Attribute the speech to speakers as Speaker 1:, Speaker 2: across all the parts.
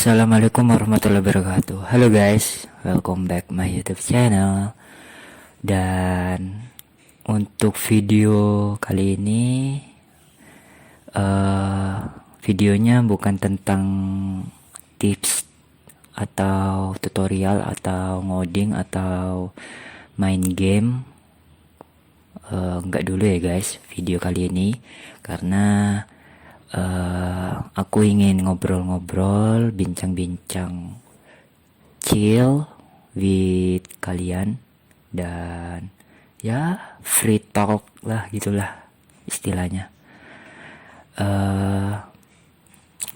Speaker 1: Assalamualaikum warahmatullahi wabarakatuh. Halo guys, welcome back my YouTube channel. Dan untuk video kali ini, videonya bukan tentang tips atau tutorial atau ngoding atau main game. Enggak dulu ya guys, video kali ini karena aku ingin ngobrol-ngobrol, bincang-bincang, chill with kalian, dan ya free talk lah gitulah istilahnya.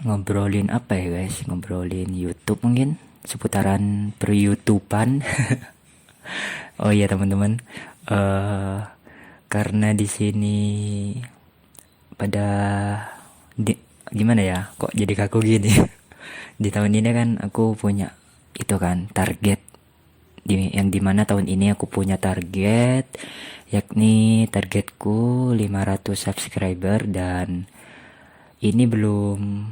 Speaker 1: Ngobrolin apa ya guys? Ngobrolin YouTube mungkin, seputaran per YouTubean. Oh iya teman-teman, karena di sini pada gimana ya, kok jadi kaku gini. Di tahun ini kan aku punya itu kan target, yang dimana tahun ini aku punya target, yakni targetku 500 subscriber, dan ini belum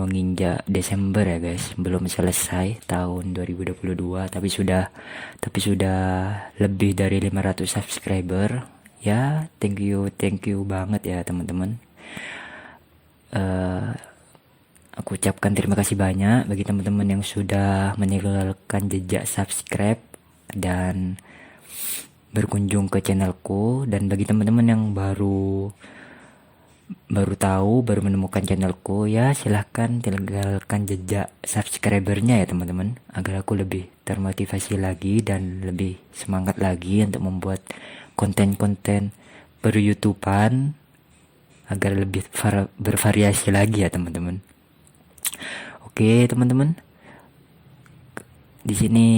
Speaker 1: menginjak Desember ya guys, belum selesai tahun 2022, tapi sudah lebih dari 500 subscriber ya. Thank you banget ya teman-teman. Aku ucapkan terima kasih banyak bagi teman-teman yang sudah meninggalkan jejak subscribe dan berkunjung ke channelku, dan bagi teman-teman yang baru menemukan channelku, ya silahkan tinggalkan jejak subscribernya ya teman-teman, agar aku lebih termotivasi lagi dan lebih semangat lagi untuk membuat konten-konten per YouTubean agar lebih bervariasi lagi ya teman-teman. Oke teman-teman, di sini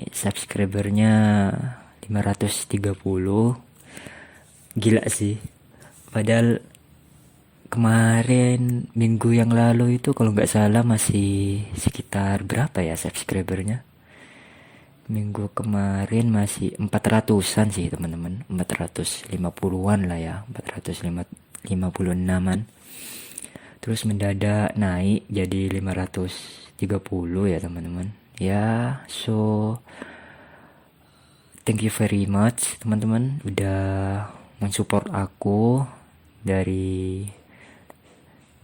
Speaker 1: subscribernya 530. Gila sih, padahal kemarin minggu yang lalu itu kalau nggak salah masih sekitar berapa ya subscribernya. Minggu kemarin masih 400-an sih teman-teman, 450-an lah ya, 456-an. Terus mendadak naik jadi 530 ya teman-teman. Ya, so thank you very much teman-teman udah mensupport aku.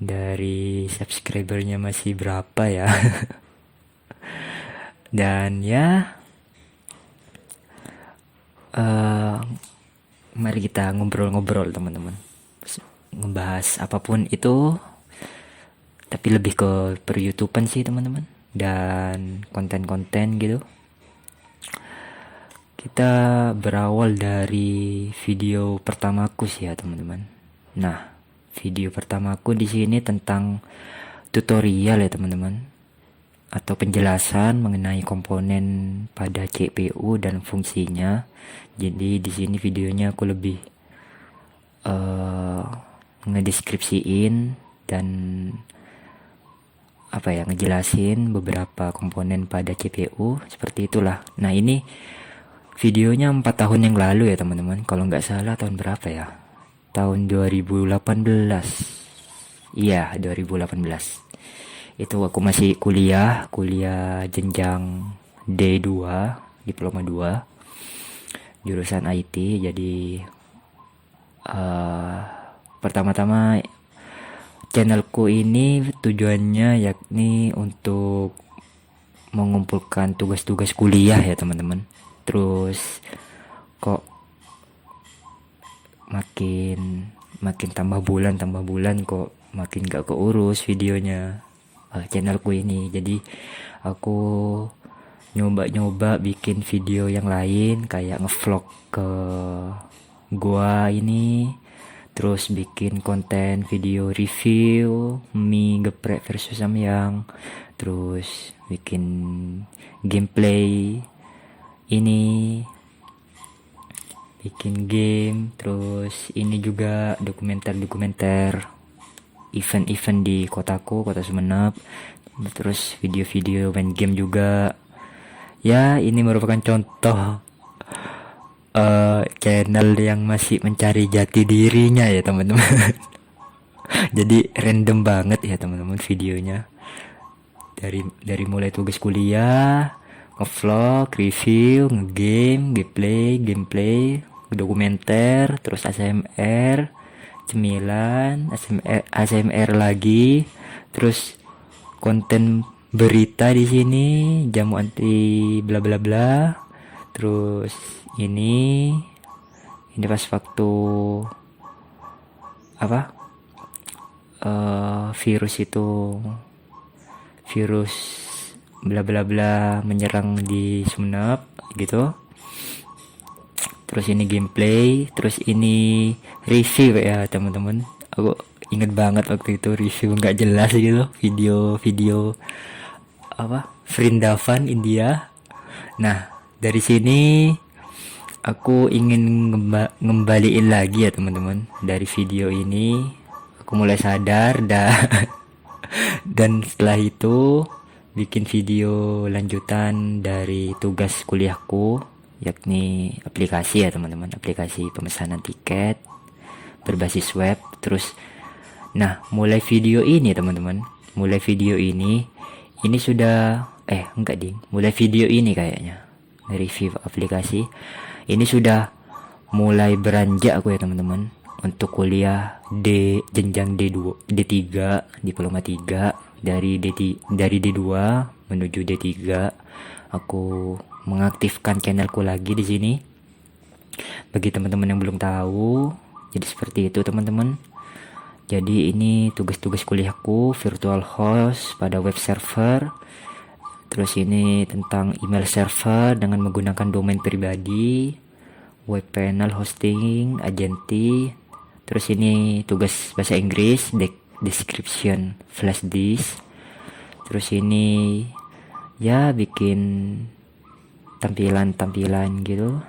Speaker 1: Dari subscribernya masih berapa ya. Dan ya, mari kita ngobrol-ngobrol teman-teman, ngebahas apapun itu, tapi lebih ke per YouTubean sih teman-teman, dan konten-konten gitu. Kita berawal dari video pertamaku sih ya teman-teman. Nah, video pertamaku di sini tentang tutorial ya teman-teman, atau penjelasan mengenai komponen pada CPU dan fungsinya. Jadi di sini videonya aku lebih ngedeskripsiin dan ngejelasin beberapa komponen pada CPU seperti itulah. Nah, ini videonya 4 tahun yang lalu ya teman-teman, kalau nggak salah tahun berapa ya, tahun 2018. Iya, 2018. Itu aku masih kuliah jenjang D2, diploma 2, jurusan IT. Jadi pertama-tama channelku ini tujuannya yakni untuk mengumpulkan tugas-tugas kuliah ya teman-teman. Terus kok makin tambah bulan kok makin gak keurus videonya channelku ini. Jadi aku nyoba bikin video yang lain, kayak ngevlog ke gua ini, terus bikin konten video review mie geprek versus Samyang, terus bikin gameplay ini, bikin game, terus ini juga dokumenter event di kota Sumeneb, terus video-video main game juga. Ya, ini merupakan contoh channel yang masih mencari jati dirinya ya teman-teman. Jadi random banget ya teman-teman videonya. dari mulai tugas kuliah, ngevlog, review, ngegame, gameplay, dokumenter, terus ASMR, cemilan, ASMR lagi, terus konten berita di sini, jamu anti bla bla bla. Terus ini pas waktu apa? Virus bla bla bla menyerang di Sumenep gitu. Terus ini gameplay, terus ini review ya teman-teman. Aku inget banget waktu itu review nggak jelas gitu, video apa Vrindavan India. Nah dari sini aku ingin ngembaliin lagi ya teman-teman. Dari video ini aku mulai sadar dan setelah itu bikin video lanjutan dari tugas kuliahku, yakni aplikasi ya teman-teman, aplikasi pemesanan tiket berbasis web. Terus nah mulai video ini teman-teman, ini sudah mulai video ini kayaknya review aplikasi ini sudah mulai beranjak aku ya teman-teman untuk kuliah jenjang D2 D3 diploma 3 dari D2 menuju D3. Aku mengaktifkan channelku lagi di sini. Bagi teman-teman yang belum tahu, jadi seperti itu teman-teman. Jadi ini tugas-tugas kuliahku, virtual host pada web server. Terus ini tentang email server dengan menggunakan domain pribadi, web panel hosting, agenti. Terus ini tugas bahasa Inggris, description, flash disk. Terus ini ya bikin tampilan gitu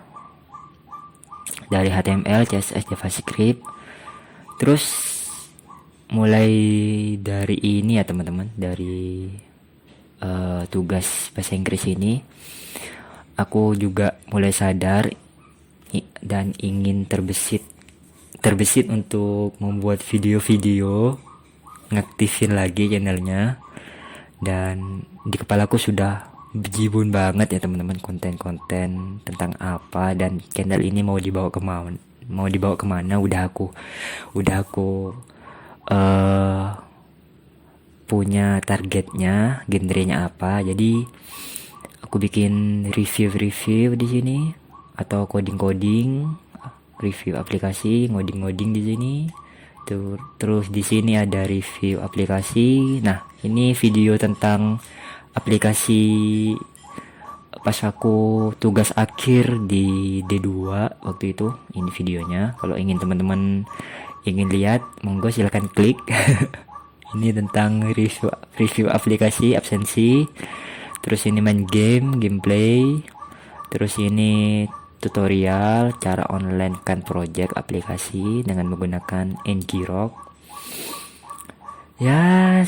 Speaker 1: dari HTML, CSS, JavaScript. Terus mulai dari ini ya teman-teman, dari tugas bahasa Inggris ini aku juga mulai sadar dan ingin terbesit untuk membuat video-video, ngaktifin lagi channelnya. Dan di kepalaku sudah bejibun banget ya teman-teman, konten-konten tentang apa, dan channel ini mau dibawa kemana udah aku punya targetnya, genrenya apa. Jadi aku bikin review di sini atau coding, review aplikasi, ngoding di sini. Terus di sini ada review aplikasi. Nah, ini video tentang aplikasi pas aku tugas akhir di D2 waktu itu. Ini videonya. Kalau teman-teman ingin lihat, monggo silahkan klik. Ini tentang review aplikasi absensi. Terus ini main gameplay. Terus ini tutorial cara online kan project aplikasi dengan menggunakan Ngrok. Ya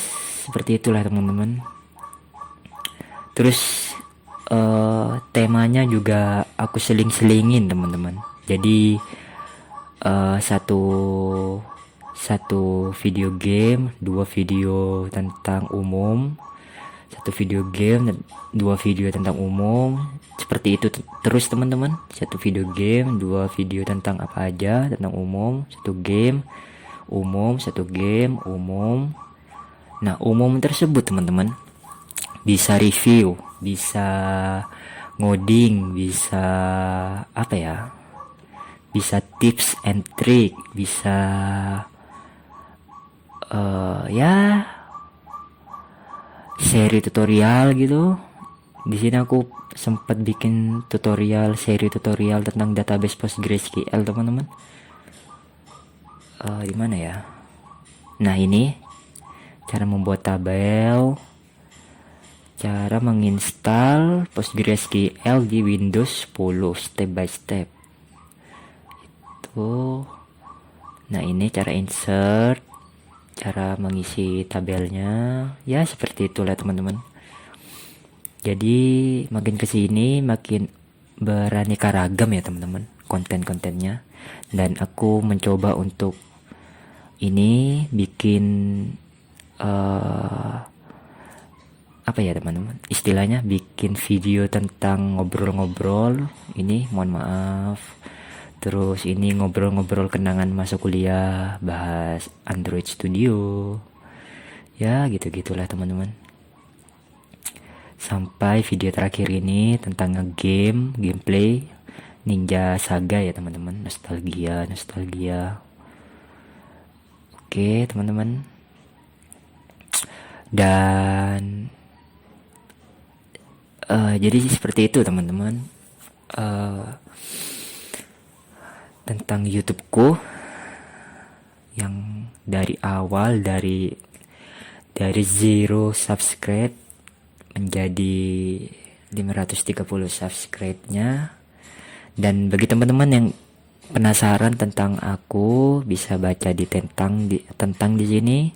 Speaker 1: seperti itulah teman-teman. Terus temanya juga aku seling-selingin teman-teman. Jadi satu video game, 2 video tentang umum, 1 video game, 2 video tentang umum. Seperti itu terus teman-teman. 1 video game, 2 video tentang apa aja, tentang umum, 1 game umum, 1 game umum. Nah, umum tersebut teman-teman bisa review, bisa ngoding, bisa bisa tips and trick, bisa seri tutorial gitu. Di sini aku sempat bikin seri tutorial tentang database PostgreSQL teman-teman. Di mana ya? Nah, ini cara membuat tabel, cara menginstal PostgreSQL di Windows 10 step by step. Itu. Nah, ini cara insert, cara mengisi tabelnya. Ya seperti itulah teman-teman. Jadi makin kesini makin beraneka ragam ya teman-teman konten-kontennya. Dan aku mencoba untuk ini bikin apa ya teman-teman, istilahnya bikin video tentang ngobrol-ngobrol ini, mohon maaf. Terus ini ngobrol-ngobrol kenangan masa kuliah, bahas Android Studio, ya gitu-gitulah teman-teman. Sampai video terakhir ini tentang gameplay Ninja Saga ya teman-teman, nostalgia. Oke teman-teman, dan jadi seperti itu teman-teman, tentang YouTubeku yang dari awal, dari 0 subscribe menjadi 530 subscribe-nya. Dan bagi teman-teman yang penasaran tentang aku, bisa baca tentang di sini.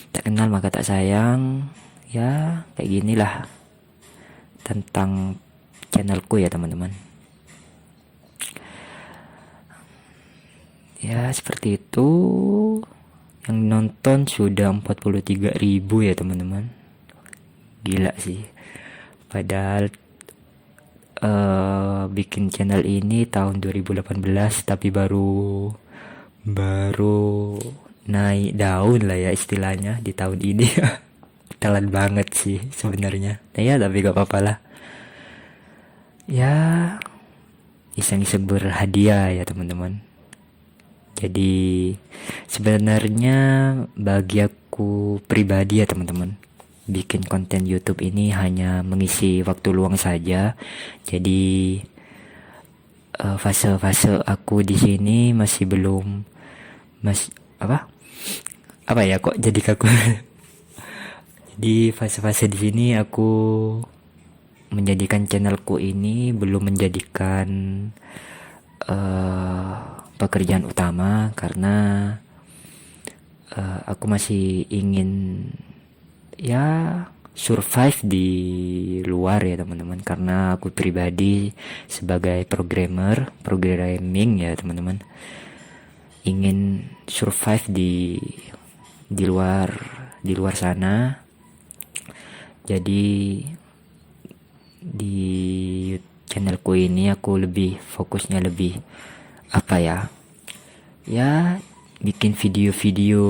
Speaker 1: Tak kenal maka tak sayang, ya kayak ginilah tentang channelku ya teman-teman. Ya seperti itu. Yang nonton sudah 43.000 ya teman-teman. Gila sih. Padahal bikin channel ini tahun 2018, tapi baru naik daun lah ya istilahnya di tahun ini. Telat banget sih sebenarnya. Ya tapi gak apa-apa lah. Ya iseng-iseng berhadiah ya teman-teman. Jadi sebenarnya bagi aku pribadi ya teman-teman, bikin konten YouTube ini hanya mengisi waktu luang saja. Jadi fase-fase aku di sini masih belum apa ya kok jadi kaku. Di fase-fase di sini aku menjadikan channelku ini belum menjadikan pekerjaan utama, karena aku masih ingin ya survive di luar ya teman-teman, karena aku pribadi sebagai programming ya teman-teman, ingin survive di luar sana. Jadi di channelku ini aku lebih fokusnya lebih apa ya bikin video-video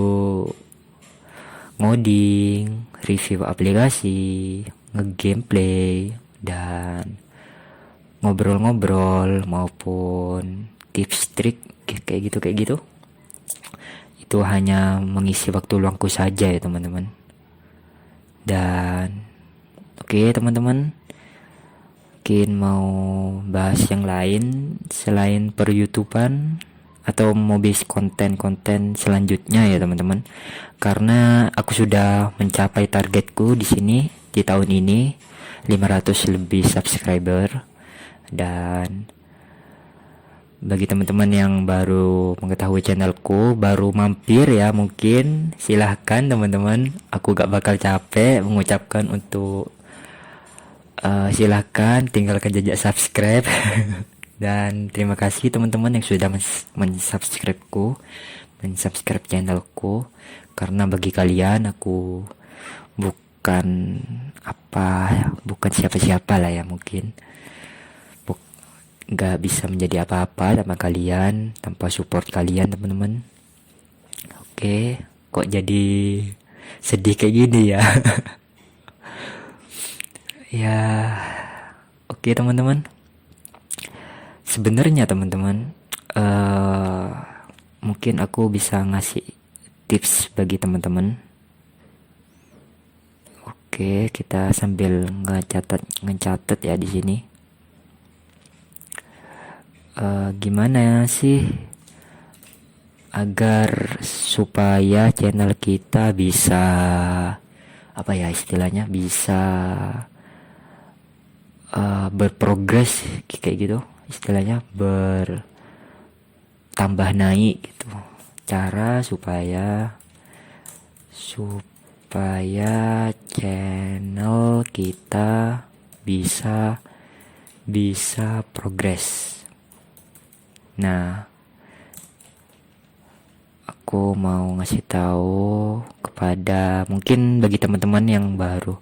Speaker 1: ngoding, review aplikasi, nge-gameplay, dan ngobrol-ngobrol maupun tips trik kayak gitu. Itu hanya mengisi waktu luangku saja ya teman-teman. Dan oke teman-teman, mungkin mau bahas yang lain selain per YouTubean, atau mau base konten-konten selanjutnya ya teman-teman, karena aku sudah mencapai targetku di sini di tahun ini 500 lebih subscriber. Dan bagi teman-teman yang baru mengetahui channelku, baru mampir ya, mungkin silahkan teman-teman, aku gak bakal capek mengucapkan untuk silahkan tinggalkan jejak subscribe. Dan terima kasih teman-teman yang sudah mensubscribe channelku, karena bagi kalian aku bukan siapa-siapa lah ya, mungkin gak bisa menjadi apa-apa tanpa kalian, tanpa support kalian teman-teman. Oke, kok jadi sedih kayak gini ya. Ya oke teman-teman, sebenarnya teman-teman mungkin aku bisa ngasih tips bagi teman-teman. Oke, kita sambil ngecatat ya di sini. Gimana sih agar supaya channel kita bisa apa ya istilahnya, bisa berprogres kayak gitu, istilahnya bertambah naik gitu. Cara supaya channel kita bisa progres. Nah, aku mau ngasih tahu kepada mungkin bagi teman-teman yang baru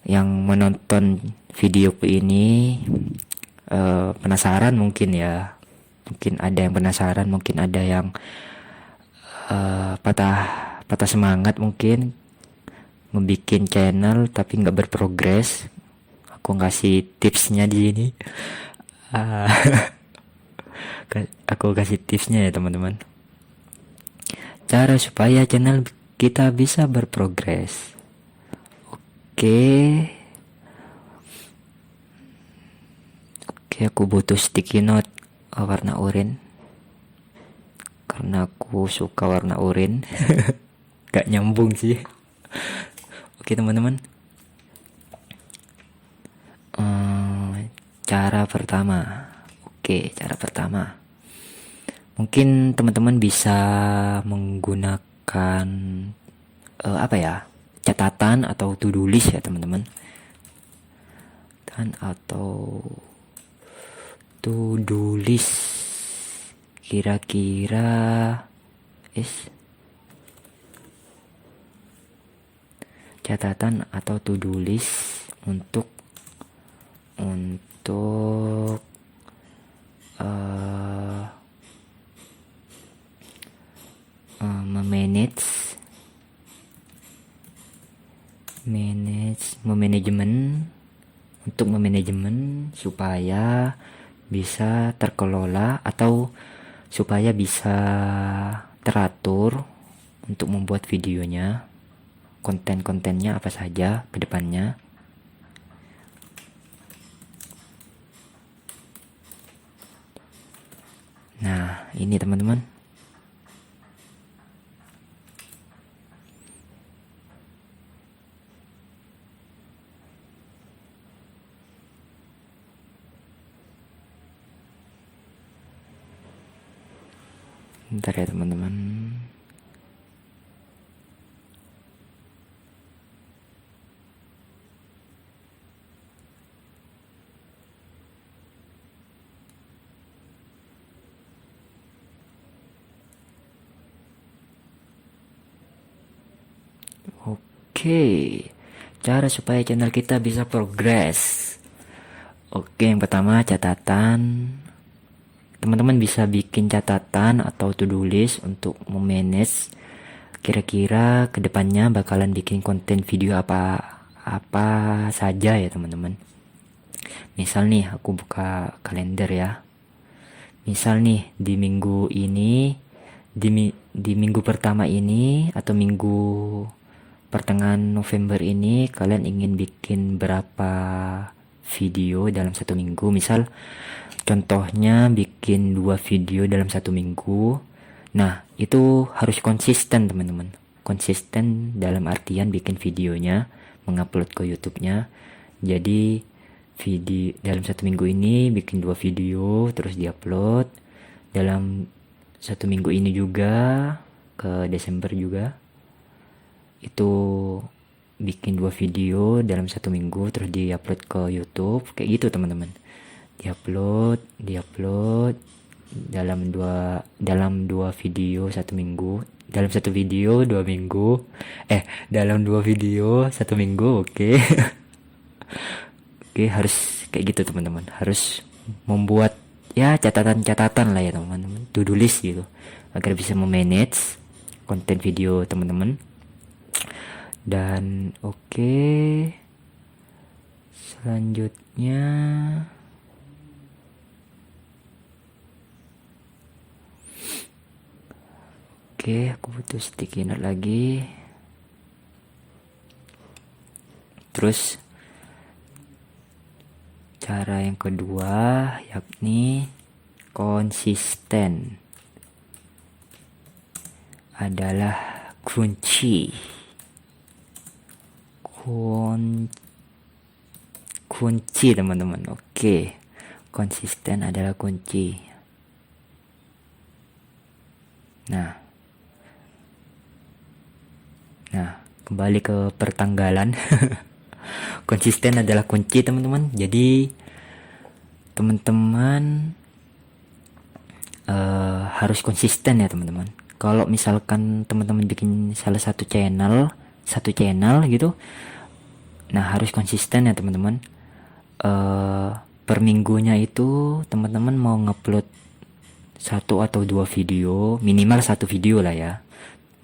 Speaker 1: yang menonton videoku ini, penasaran mungkin ya, mungkin ada yang penasaran, mungkin ada yang patah semangat mungkin ngebikin channel tapi nggak berprogres. Aku ngasih tipsnya di sini. Ah, aku kasih tipsnya ya teman-teman, cara supaya channel kita bisa berprogres. Oke, aku butuh sticky note warna oranye karena aku suka warna oranye. Gak nyambung sih. Oke teman-teman, cara pertama. Cara pertama, mungkin teman-teman bisa menggunakan catatan atau to-do list ya teman-teman, atau to-do list. Kira-kira catatan atau to-do list untuk memanajemen supaya bisa terkelola atau supaya bisa teratur untuk membuat videonya, konten-kontennya apa saja ke depannya. Nah, ini teman-teman. Bentar ya teman-teman. Oke, cara supaya channel kita bisa progres. Oke, yang pertama catatan. Teman-teman bisa bikin catatan atau to-do list untuk memanage kira-kira kedepannya bakalan bikin konten video apa saja ya teman-teman. Misal nih aku buka kalender ya. Misal nih di minggu ini, di minggu pertama ini atau minggu pertengahan November ini kalian ingin bikin berapa video dalam satu minggu. Misal contohnya bikin 2 video dalam satu minggu. Nah, itu harus konsisten teman-teman. Konsisten dalam artian bikin videonya, mengupload ke YouTube-nya. Jadi video dalam satu minggu ini bikin 2 video terus diupload. Dalam satu minggu ini juga ke Desember juga itu bikin 2 video dalam satu minggu terus diupload ke YouTube. Kayak gitu teman-teman. Diupload dalam dua video satu minggu, dalam satu video 2 minggu, dalam 2 video satu minggu. Oke. Harus kayak gitu teman-teman, harus membuat ya catatan-catatan lah ya teman-teman, to-do list gitu agar bisa memanage konten video teman-teman. Dan selanjutnya aku butuh sticky note lagi. Terus cara yang kedua yakni konsisten adalah kunci. Kunci teman-teman. Konsisten adalah kunci. Nah, kembali ke pertanggalan. Konsisten adalah kunci teman-teman. Jadi teman-teman harus konsisten ya teman-teman. Kalau misalkan teman-teman bikin salah satu channel gitu, nah harus konsisten ya teman-teman. Per minggunya itu teman-teman mau ngupload satu atau dua video, minimal satu video lah ya,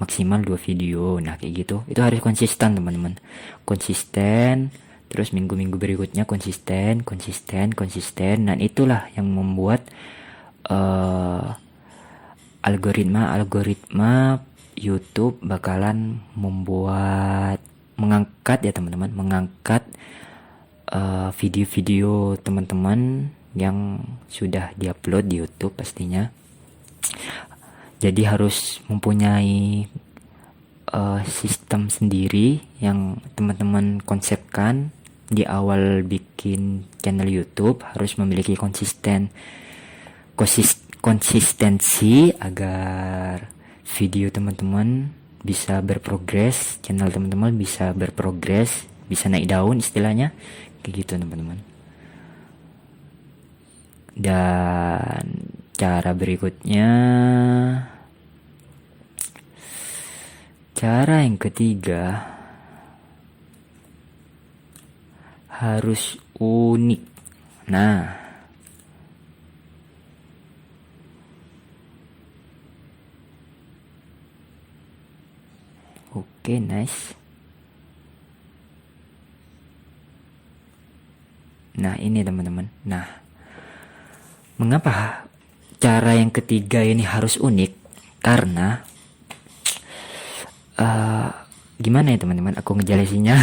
Speaker 1: maksimal dua video. Nah kayak gitu, itu harus konsisten teman-teman, konsisten. Terus minggu-minggu berikutnya konsisten. Dan itulah yang membuat algoritma YouTube bakalan mengangkat ya teman-teman, mengangkat video-video teman-teman yang sudah diupload di YouTube pastinya. Jadi harus mempunyai sistem sendiri yang teman-teman konsepkan di awal bikin channel YouTube. Harus memiliki konsistensi agar video teman-teman bisa berprogres, channel teman-teman bisa berprogres, bisa naik daun istilahnya, kayak gitu teman-teman. Dan cara berikutnya, cara yang ketiga, harus unik. Nah, oke, nice. Nah, ini teman-teman. Nah, mengapa cara yang ketiga ini harus unik? Karena gimana ya teman-teman, aku ngejelasinnya.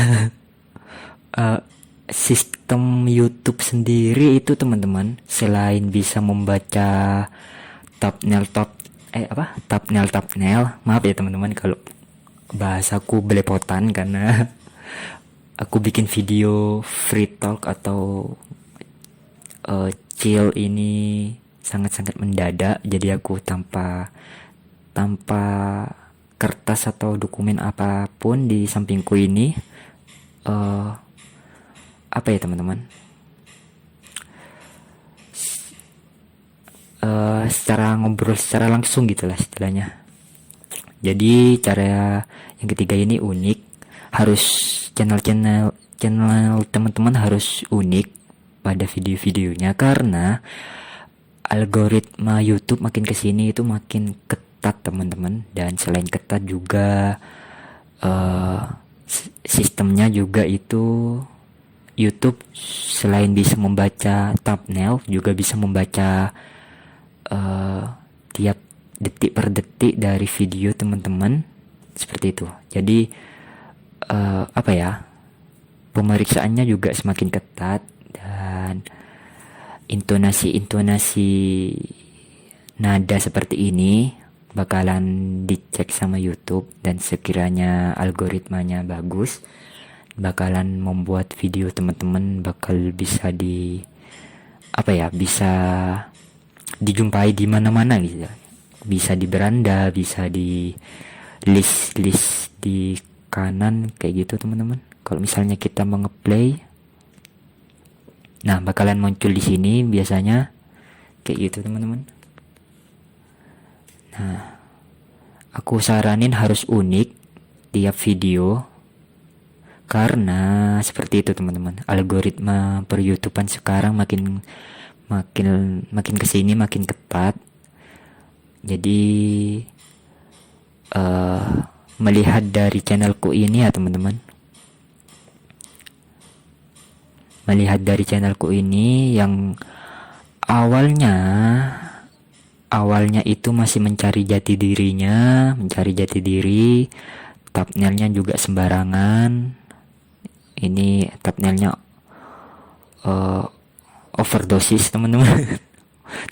Speaker 1: Sistem YouTube sendiri itu teman-teman, selain bisa membaca thumbnail, maaf ya teman-teman kalau bahasaku belepotan, karena aku bikin video free talk atau chill ini sangat-sangat mendadak. Jadi aku tanpa kertas atau dokumen apapun di sampingku ini, apa ya teman-teman, secara ngobrol secara langsung gitulah istilahnya. Jadi cara yang ketiga ini unik, harus channel teman-teman harus unik pada video-videonya, karena algoritma YouTube makin kesini itu makin ketat teman-teman. Dan selain ketat juga sistemnya juga itu, YouTube selain bisa membaca thumbnail juga bisa membaca tiap detik per detik dari video teman-teman, seperti itu. Jadi pemeriksaannya juga semakin ketat, dan intonasi nada seperti ini bakalan dicek sama YouTube, dan sekiranya algoritmanya bagus bakalan membuat video teman-teman bakal bisa bisa dijumpai di mana-mana gitu. Bisa di beranda, bisa di list di kanan kayak gitu teman-teman. Kalau misalnya kita mau ngeplay, nah bakalan muncul di sini biasanya kayak gitu teman-teman. Nah, aku saranin harus unik tiap video, karena seperti itu teman-teman. Algoritma per YouTubean sekarang makin kesini makin ketat. Jadi melihat dari channelku ini ya teman-teman, melihat dari channelku ini yang awalnya itu masih mencari jati diri, thumbnailnya juga sembarangan. Ini thumbnailnya overdosis teman-teman,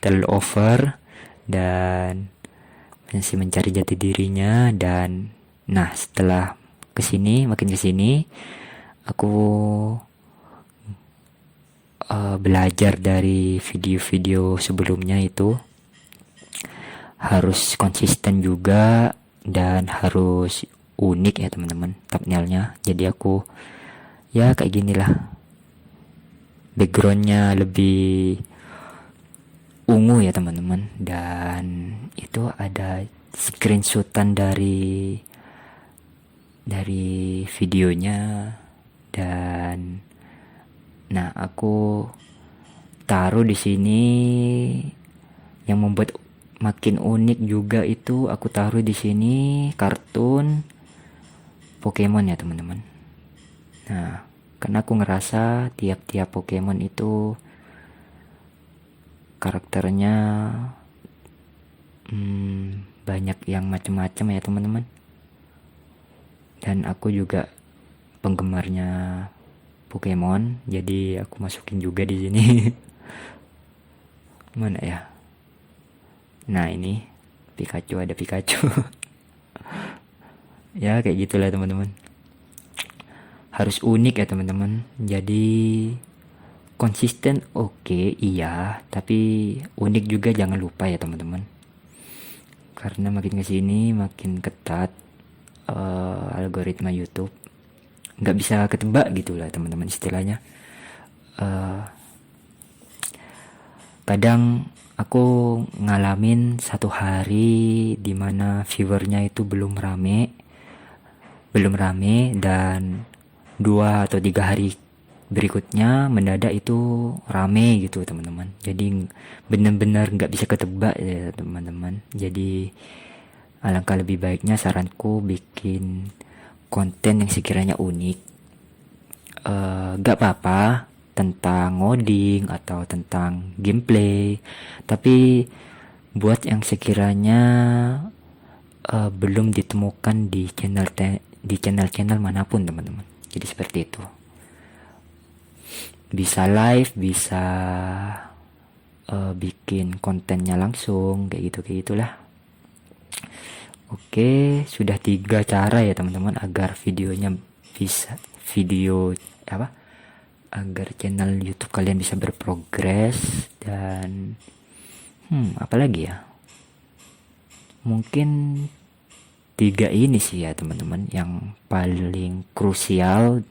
Speaker 1: terlalu over, dan masih mencari jati dirinya. Dan nah setelah makin kesini aku belajar dari video-video sebelumnya, itu harus konsisten juga dan harus unik ya teman-teman thumbnailnya. Jadi aku kayak gini lah, backgroundnya lebih ungu ya teman-teman, dan itu ada screenshotan dari videonya. Dan nah, aku taruh di sini. Yang membuat makin unik juga itu aku taruh di sini kartun Pokemon ya teman-teman. Nah, karena aku ngerasa tiap-tiap Pokemon itu karakternya banyak yang macam-macam ya teman-teman. Dan aku juga penggemarnya Pokemon, jadi aku masukin juga di sini. Mana ya? Nah, ini Pikachu, ada Pikachu. Ya kayak gitulah teman-teman. Harus unik ya teman-teman. Jadi konsisten oke, iya, tapi unik juga jangan lupa ya teman-teman. Karena makin kesini makin ketat algoritma YouTube, nggak bisa ketebak gitulah teman-teman istilahnya. Kadang aku ngalamin satu hari dimana viewernya itu belum rame, dan 2 atau 3 hari berikutnya mendadak itu rame gitu teman-teman. Jadi benar-benar nggak bisa ketebak ya teman-teman. Jadi alangkah lebih baiknya saranku bikin konten yang sekiranya unik. Gak apa-apa tentang ngoding atau tentang gameplay, tapi buat yang sekiranya belum ditemukan di channel manapun teman-teman. Jadi seperti itu. Bisa live, bisa bikin kontennya langsung kayak gitulah. Oke, sudah 3 cara ya teman-teman agar videonya bisa agar channel YouTube kalian bisa berprogres. Dan apalagi ya, mungkin 3 ini sih ya teman-teman yang paling krusial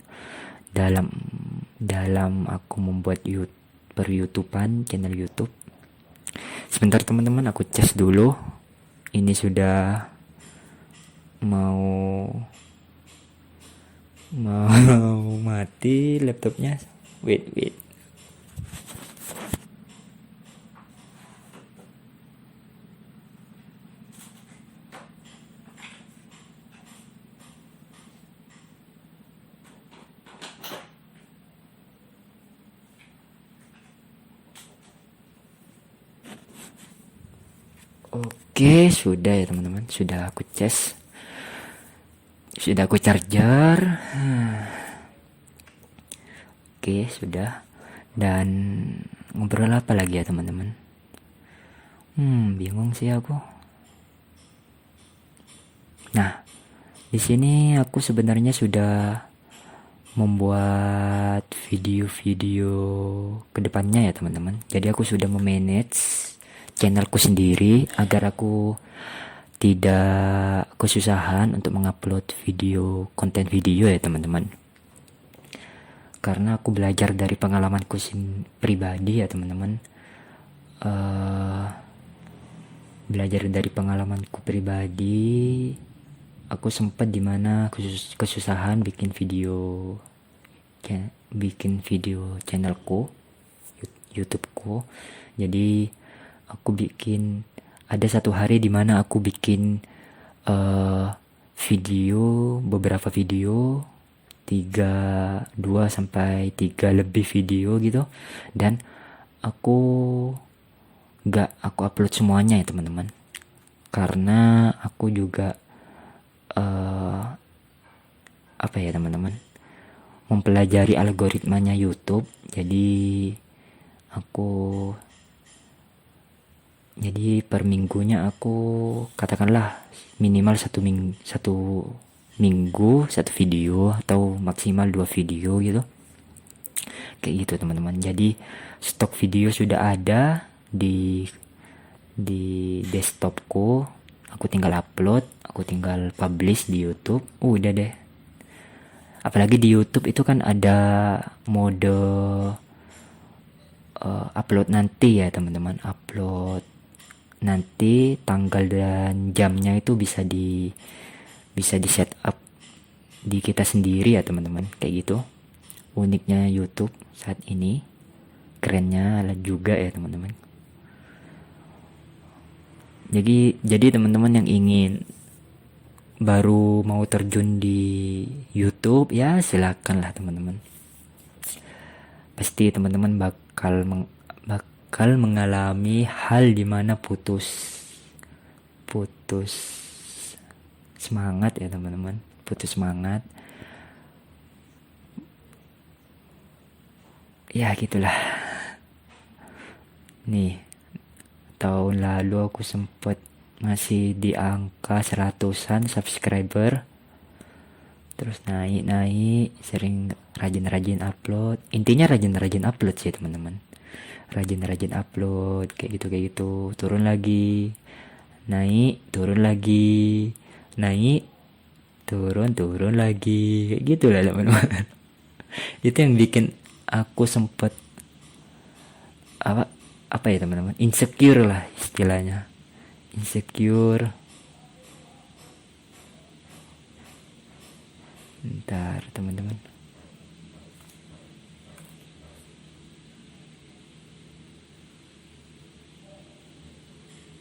Speaker 1: dalam aku membuat per-YouTubean channel YouTube. Sebentar teman-teman, aku cas dulu. Ini sudah mau mati laptopnya. Wait. Oke, sudah ya teman-teman, sudah aku cas. Sudah aku charger. Oke, sudah. Dan ngobrol apa lagi ya teman-teman? Bingung sih aku. Nah, di sini aku sebenarnya sudah membuat video-video kedepannya ya teman-teman. Jadi aku sudah memanage channelku sendiri agar aku tidak kesusahan untuk mengupload konten video ya teman-teman. Karena aku belajar dari pengalamanku pribadi ya teman-teman. Belajar dari pengalamanku pribadi, aku sempat dimana kesusahan bikin video channelku, YouTubeku. Jadi aku ada satu hari dimana aku bikin beberapa video, 2 sampai 3 lebih video gitu, dan aku upload semuanya ya teman-teman, karena aku juga teman-teman, mempelajari algoritmanya YouTube. Jadi per minggunya aku katakanlah minimal satu minggu 1 video atau maksimal 2 video gitu, kayak gitu teman-teman. Jadi stok video sudah ada di desktopku. Aku tinggal upload, aku tinggal publish di YouTube. Udah deh. Apalagi di YouTube itu kan ada mode upload nanti ya teman-teman, upload nanti tanggal dan jamnya itu bisa di set up di kita sendiri ya teman-teman, kayak gitu. Uniknya YouTube saat ini, kerennya juga ya teman-teman. Jadi teman-teman yang ingin baru mau terjun di YouTube ya silakan lah teman-teman. Pasti teman-teman bakal mengalami hal dimana putus semangat ya teman-teman, putus semangat ya gitulah. Nih, tahun lalu aku sempet masih di angka 100-an subscriber, terus naik sering rajin upload. Intinya rajin upload sih teman-teman, rajin upload kayak gitu, turun lagi, naik, turun lagi, naik, turun lagi, kayak gitu lah teman-teman. Itu yang bikin aku sempet apa ya teman-teman, insecure lah istilahnya, insecure. Bentar teman-teman.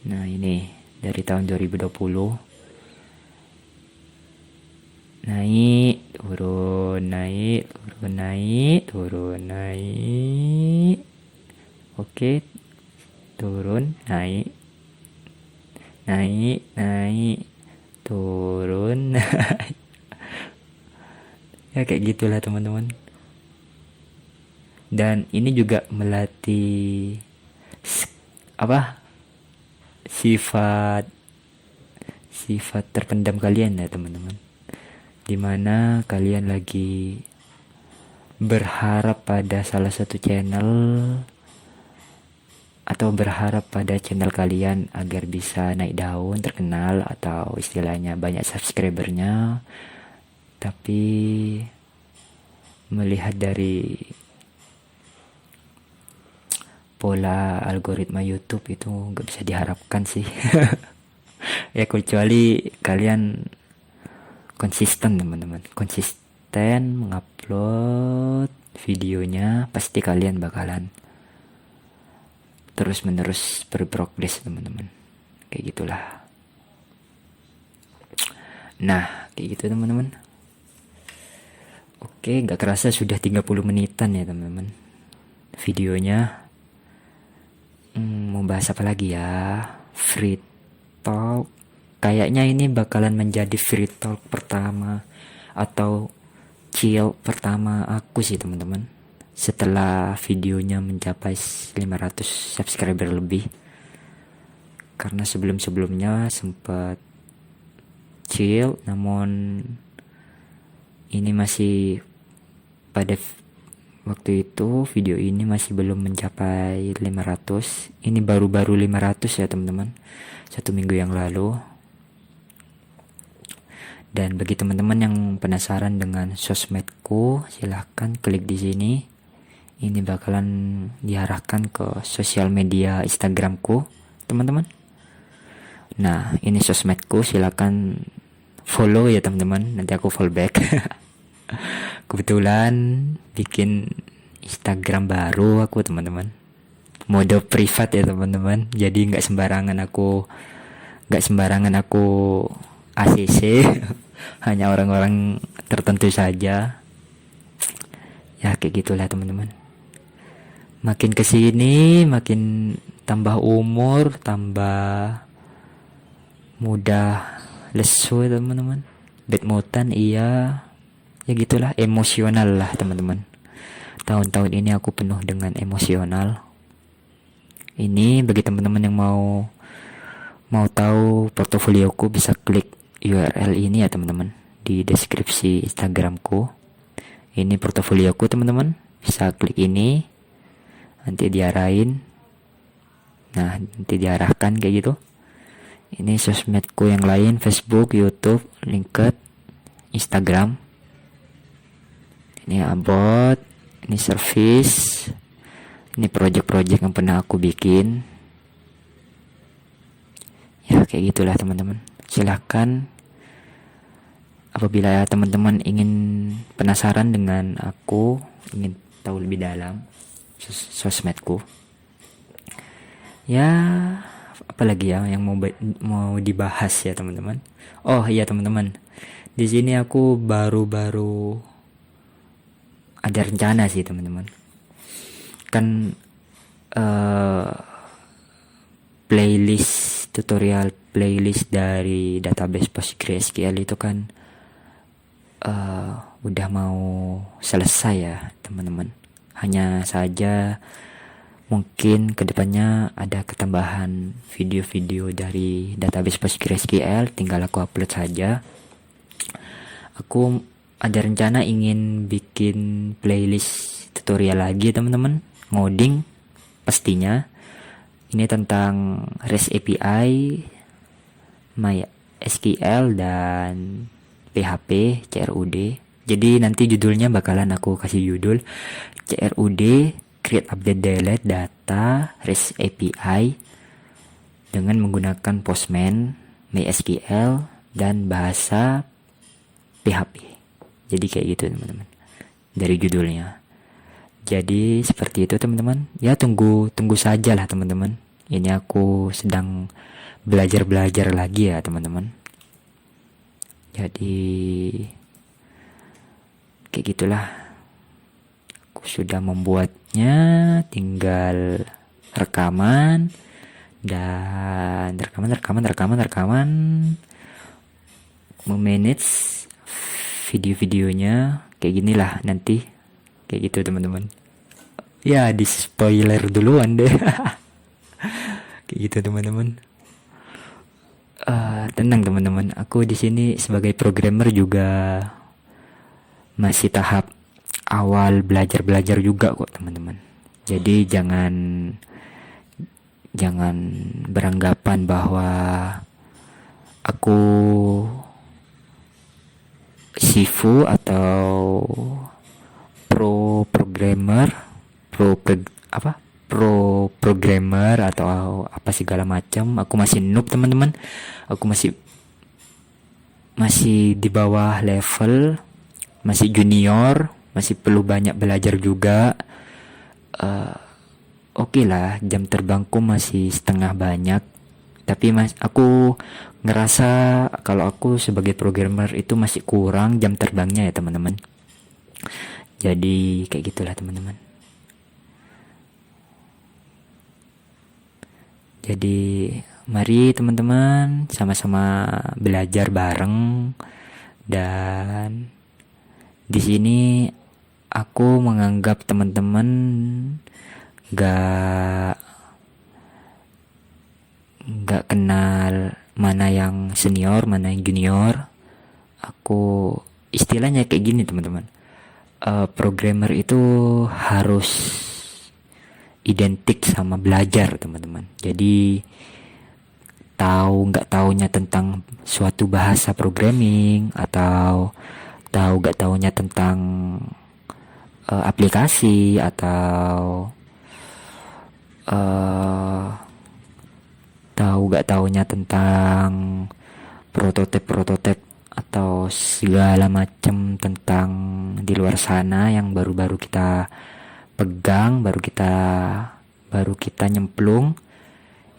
Speaker 1: Nah ini dari tahun 2020 naik turun, naik turun, naik turun, naik, oke, turun, naik turun, naik. Ya kayak gitulah teman-teman. Dan ini juga melatih sifat terpendam kalian ya teman-teman, dimana kalian lagi berharap pada salah satu channel atau berharap pada channel kalian agar bisa naik daun, terkenal, atau istilahnya banyak subscribernya. Tapi melihat dari pola algoritma YouTube itu nggak bisa diharapkan sih. Ya kecuali kalian konsisten teman-teman, konsisten mengupload videonya, pasti kalian bakalan terus menerus berprogres teman-teman, kayak gitulah. Nah kayak gitu teman-teman. Oke, gak kerasa sudah 30 menitan ya teman-teman videonya. Mau bahas apa lagi ya? Free talk. Kayaknya ini bakalan menjadi free talk pertama atau chill pertama aku sih teman-teman, setelah videonya mencapai 500 subscriber lebih. Karena sebelum-sebelumnya sempat chill, namun ini masih pada waktu itu video ini masih belum mencapai 500. Ini baru-baru 500 ya teman-teman, 1 minggu yang lalu. Dan bagi teman-teman yang penasaran dengan sosmedku, silahkan klik di sini. Ini bakalan diarahkan ke sosial media Instagramku teman-teman. Nah ini sosmedku, silahkan follow ya teman-teman, nanti aku follow back. Kebetulan bikin Instagram baru aku teman-teman, mode privat ya teman-teman, jadi nggak sembarangan aku ACC. Hanya orang-orang tertentu saja ya, kayak gitulah teman-teman. Makin kesini makin tambah umur, tambah mudah lesu teman-teman, bad moodan, iya ya gitulah, emosional lah teman-teman. Tahun-tahun ini aku penuh dengan emosional. Ini bagi teman-teman yang mau tahu portofolioku, bisa klik URL ini ya teman-teman di deskripsi Instagramku. Ini portofolioku teman-teman, bisa klik ini, nanti diarahin. Nah nanti diarahkan kayak gitu. Ini sosmedku yang lain, Facebook, YouTube, LinkedIn, Instagram. Ini about, ini service, ini project-project yang pernah aku bikin. kayak gitulah teman-teman. Silahkan apabila teman-teman ingin penasaran dengan aku, ingin tahu lebih dalam sosmedku, ya apalagi ya yang mau dibahas ya teman-teman. Oh iya teman-teman, di sini aku baru ada rencana sih teman-teman. Kan tutorial playlist dari database PostgreSQL itu kan udah mau selesai ya teman-teman. Hanya saja mungkin kedepannya ada ketambahan video-video dari database PostgreSQL, tinggal aku upload saja. Aku ada rencana ingin bikin playlist tutorial lagi teman-teman, ngoding pastinya. Ini tentang REST API, MySQL dan PHP, CRUD. Jadi nanti judulnya bakalan aku kasih judul CRUD Create Update Delete Data REST API dengan menggunakan Postman, MySQL dan bahasa PHP. Jadi kayak gitu teman-teman dari judulnya. Jadi seperti itu teman-teman. Ya tunggu saja lah teman-teman. Ini aku sedang belajar lagi ya teman-teman. Jadi kayak gitulah. Aku sudah membuatnya, tinggal rekaman dan rekaman, memanage video-videonya kayak ginilah nanti. Kayak gitu teman-teman. Ya di spoiler duluan deh. Kayak gitu teman-teman. Tenang teman-teman, aku di sini sebagai programmer juga masih tahap awal belajar juga kok teman-teman. Jadi jangan beranggapan bahwa aku sifu atau pro programmer atau apa segala macam. Aku masih noob teman-teman. Aku masih di bawah level, masih junior, masih perlu banyak belajar juga. Oke lah, jam terbangku masih setengah banyak, tapi aku ngerasa kalau aku sebagai programmer itu masih kurang jam terbangnya ya teman-teman. Jadi kayak gitulah teman-teman. Jadi mari teman-teman sama-sama belajar bareng. Dan di sini aku menganggap teman-teman gak kenal mana yang senior, mana yang junior. Aku istilahnya kayak gini teman-teman. Programmer itu harus identik sama belajar teman-teman. Jadi nggak taunya tentang suatu bahasa programming atau nggak taunya tentang aplikasi atau nggak taunya tentang prototip atau segala macam tentang di luar sana yang baru kita pegang, baru kita nyemplung.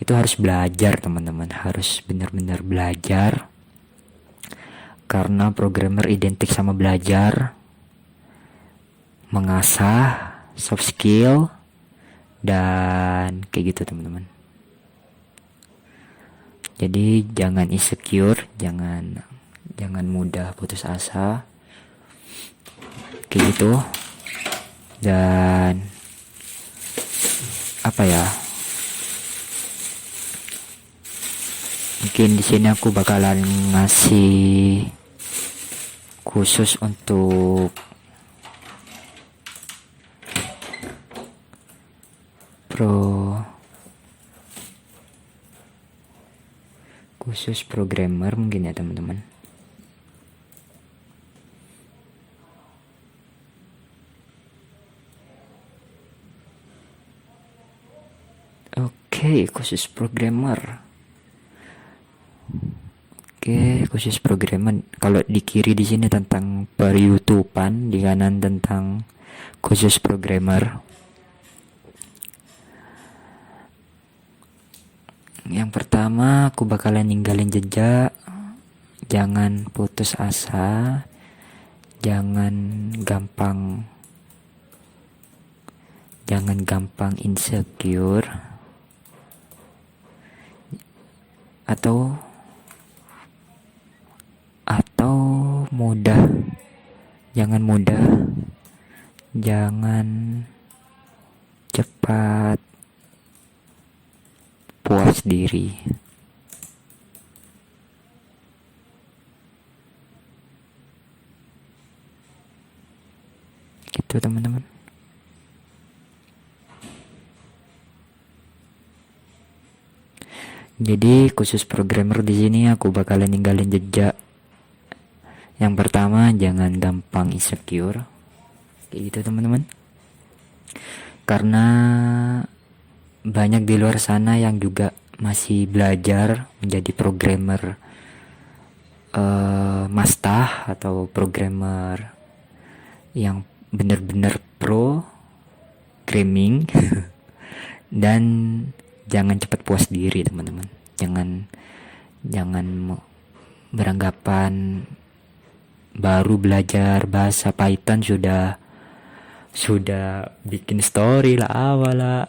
Speaker 1: Itu harus belajar teman-teman, harus benar-benar belajar, karena programmer identik sama belajar, mengasah soft skill dan kayak gitu teman-teman. Jadi jangan insecure, jangan mudah putus asa kayak gitu. Dan apa ya, mungkin di sini aku bakalan ngasih khusus untuk programmer mungkin ya teman-teman. Oke, khusus programmer. Oke, khusus programmer. Kalau di kiri di sini tentang per YouTubean, di kanan tentang khusus programmer. Yang pertama, aku bakalan ninggalin jejak. Jangan putus asa. Jangan gampang insecure atau mudah. Jangan cepat puas diri. Gitu teman-teman. Jadi khusus programmer di sini aku bakalan ninggalin jejak. Yang pertama, jangan gampang insecure. Kayak gitu teman-teman. Karena banyak di luar sana yang juga masih belajar menjadi programmer mastah atau programmer yang benar-benar pro gaming. Dan jangan cepat puas diri teman-teman. Jangan beranggapan baru belajar bahasa Python sudah bikin story lah awalah.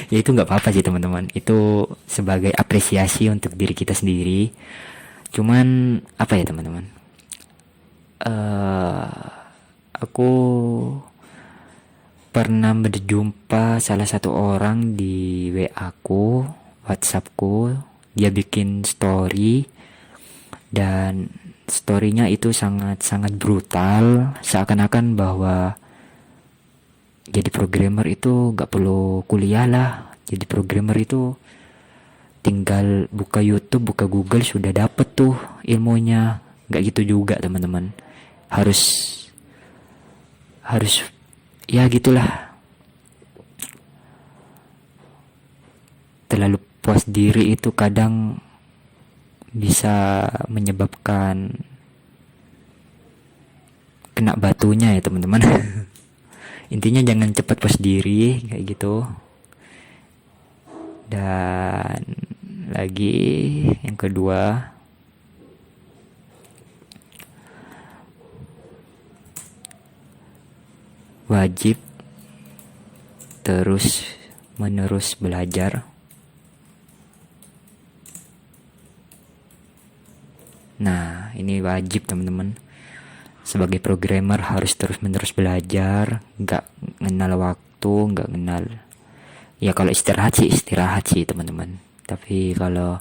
Speaker 1: Ya itu nggak apa-apa sih teman-teman, itu sebagai apresiasi untuk diri kita sendiri. Cuman apa ya teman-teman, aku pernah berjumpa salah satu orang di WA ku, WhatsAppku. Dia bikin story dan storynya itu sangat brutal, seakan-akan bahwa jadi programmer itu gak perlu kuliah lah. Jadi programmer itu tinggal buka YouTube, buka Google sudah dapet tuh ilmunya. Gak gitu juga teman-teman. Harus ya gitulah. Terlalu puas diri itu kadang bisa menyebabkan kena batunya ya teman-teman. Intinya jangan cepat puas diri kayak gitu. Dan lagi yang kedua, wajib terus menerus belajar. Nah, ini wajib teman-teman. Sebagai programmer harus terus-menerus belajar, nggak kenal waktu, nggak kenal. Ya kalau istirahat sih teman-teman. Tapi kalau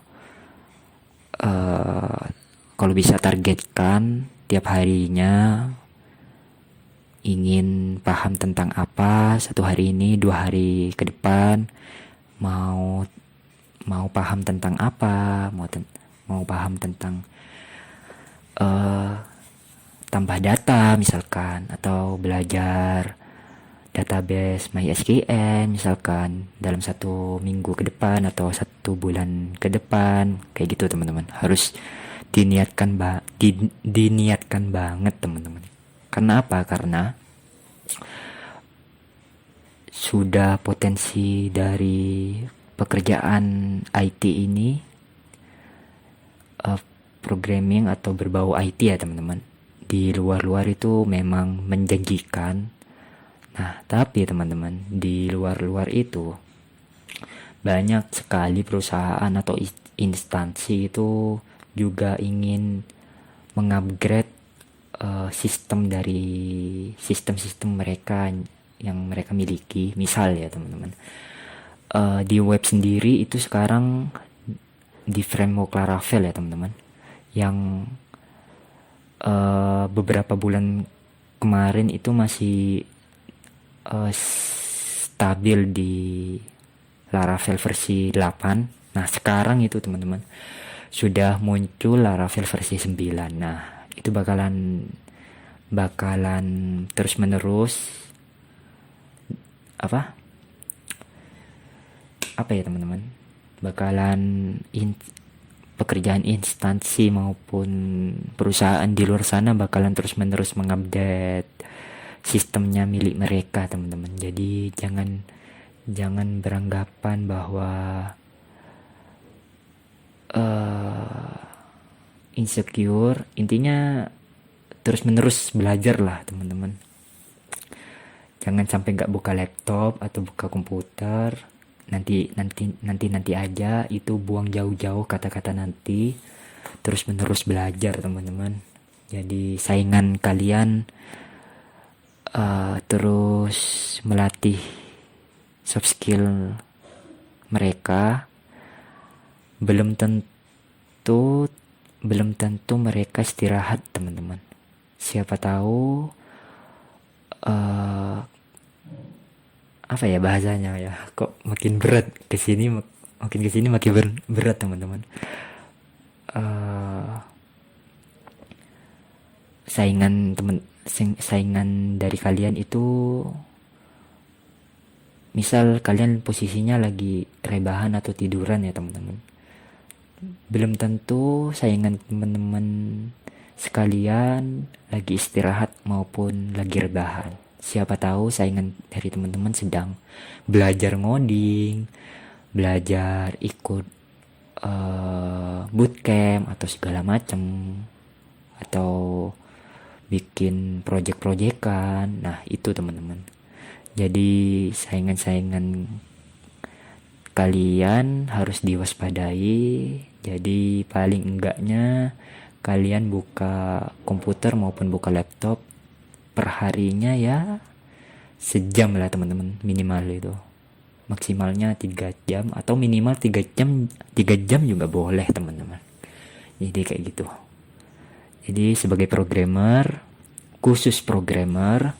Speaker 1: bisa targetkan tiap harinya ingin paham tentang apa, 1 hari ini, 2 hari ke depan mau paham tentang apa, mau paham tentang tambah data misalkan, atau belajar database MySQL misalkan dalam 1 minggu ke depan atau 1 bulan ke depan, kayak gitu teman-teman. Harus diniatkan banget teman-teman. Karena apa? Karena sudah potensi dari pekerjaan IT ini, programming atau berbau IT ya teman-teman, di luar itu memang menjanjikan. Nah tapi teman-teman, di luar itu banyak sekali perusahaan atau instansi itu juga ingin mengupgrade sistem mereka yang mereka miliki. Misal ya teman-teman, di web sendiri itu sekarang di framework Laravel ya teman-teman, yang beberapa bulan kemarin itu masih stabil di Laravel versi 8. Nah sekarang itu teman-teman sudah muncul Laravel versi 9. Nah itu bakalan terus menerus apa ya teman-teman, bakalan pekerjaan instansi maupun perusahaan di luar sana bakalan terus-menerus mengupdate sistemnya milik mereka, teman-teman. Jadi jangan beranggapan bahwa insecure. Intinya terus-menerus belajar lah, teman-teman. Jangan sampai nggak buka laptop atau buka komputer. Nanti aja, itu buang jauh-jauh kata-kata nanti. Terus-menerus belajar, teman-teman. Jadi saingan kalian terus melatih soft skill mereka. Belum tentu mereka istirahat, teman-teman. Siapa tahu apa ya bahasanya ya, kok makin berat kesini, makin berat, teman-teman. Saingan dari kalian itu, misal kalian posisinya lagi rebahan atau tiduran ya, teman-teman. Belum tentu saingan teman-teman sekalian lagi istirahat maupun lagi rebahan. Siapa tahu saingan dari teman-teman sedang belajar ngoding, belajar ikut bootcamp atau segala macam, atau bikin project-projectan. Nah, itu, teman-teman. Jadi saingan-saingan kalian harus diwaspadai. Jadi paling enggaknya kalian buka komputer maupun buka laptop perharinya ya sejam lah, teman-teman, minimal itu. Maksimalnya 3 jam atau minimal 3 jam juga boleh, teman-teman. Jadi kayak gitu. Jadi sebagai khusus programmer,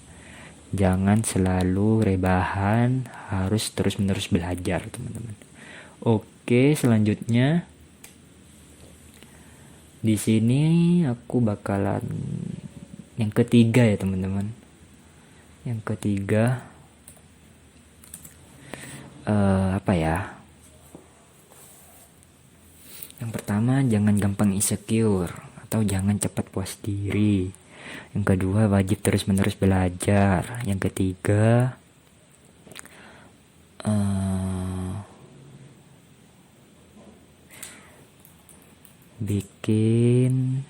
Speaker 1: jangan selalu rebahan, harus terus-menerus belajar, teman-teman. Oke, selanjutnya di sini aku bakalan yang ketiga ya, teman-teman. Yang ketiga apa ya? Yang pertama, jangan gampang insecure atau jangan cepat puas diri. Yang kedua, wajib terus-menerus belajar. Yang ketiga, bikin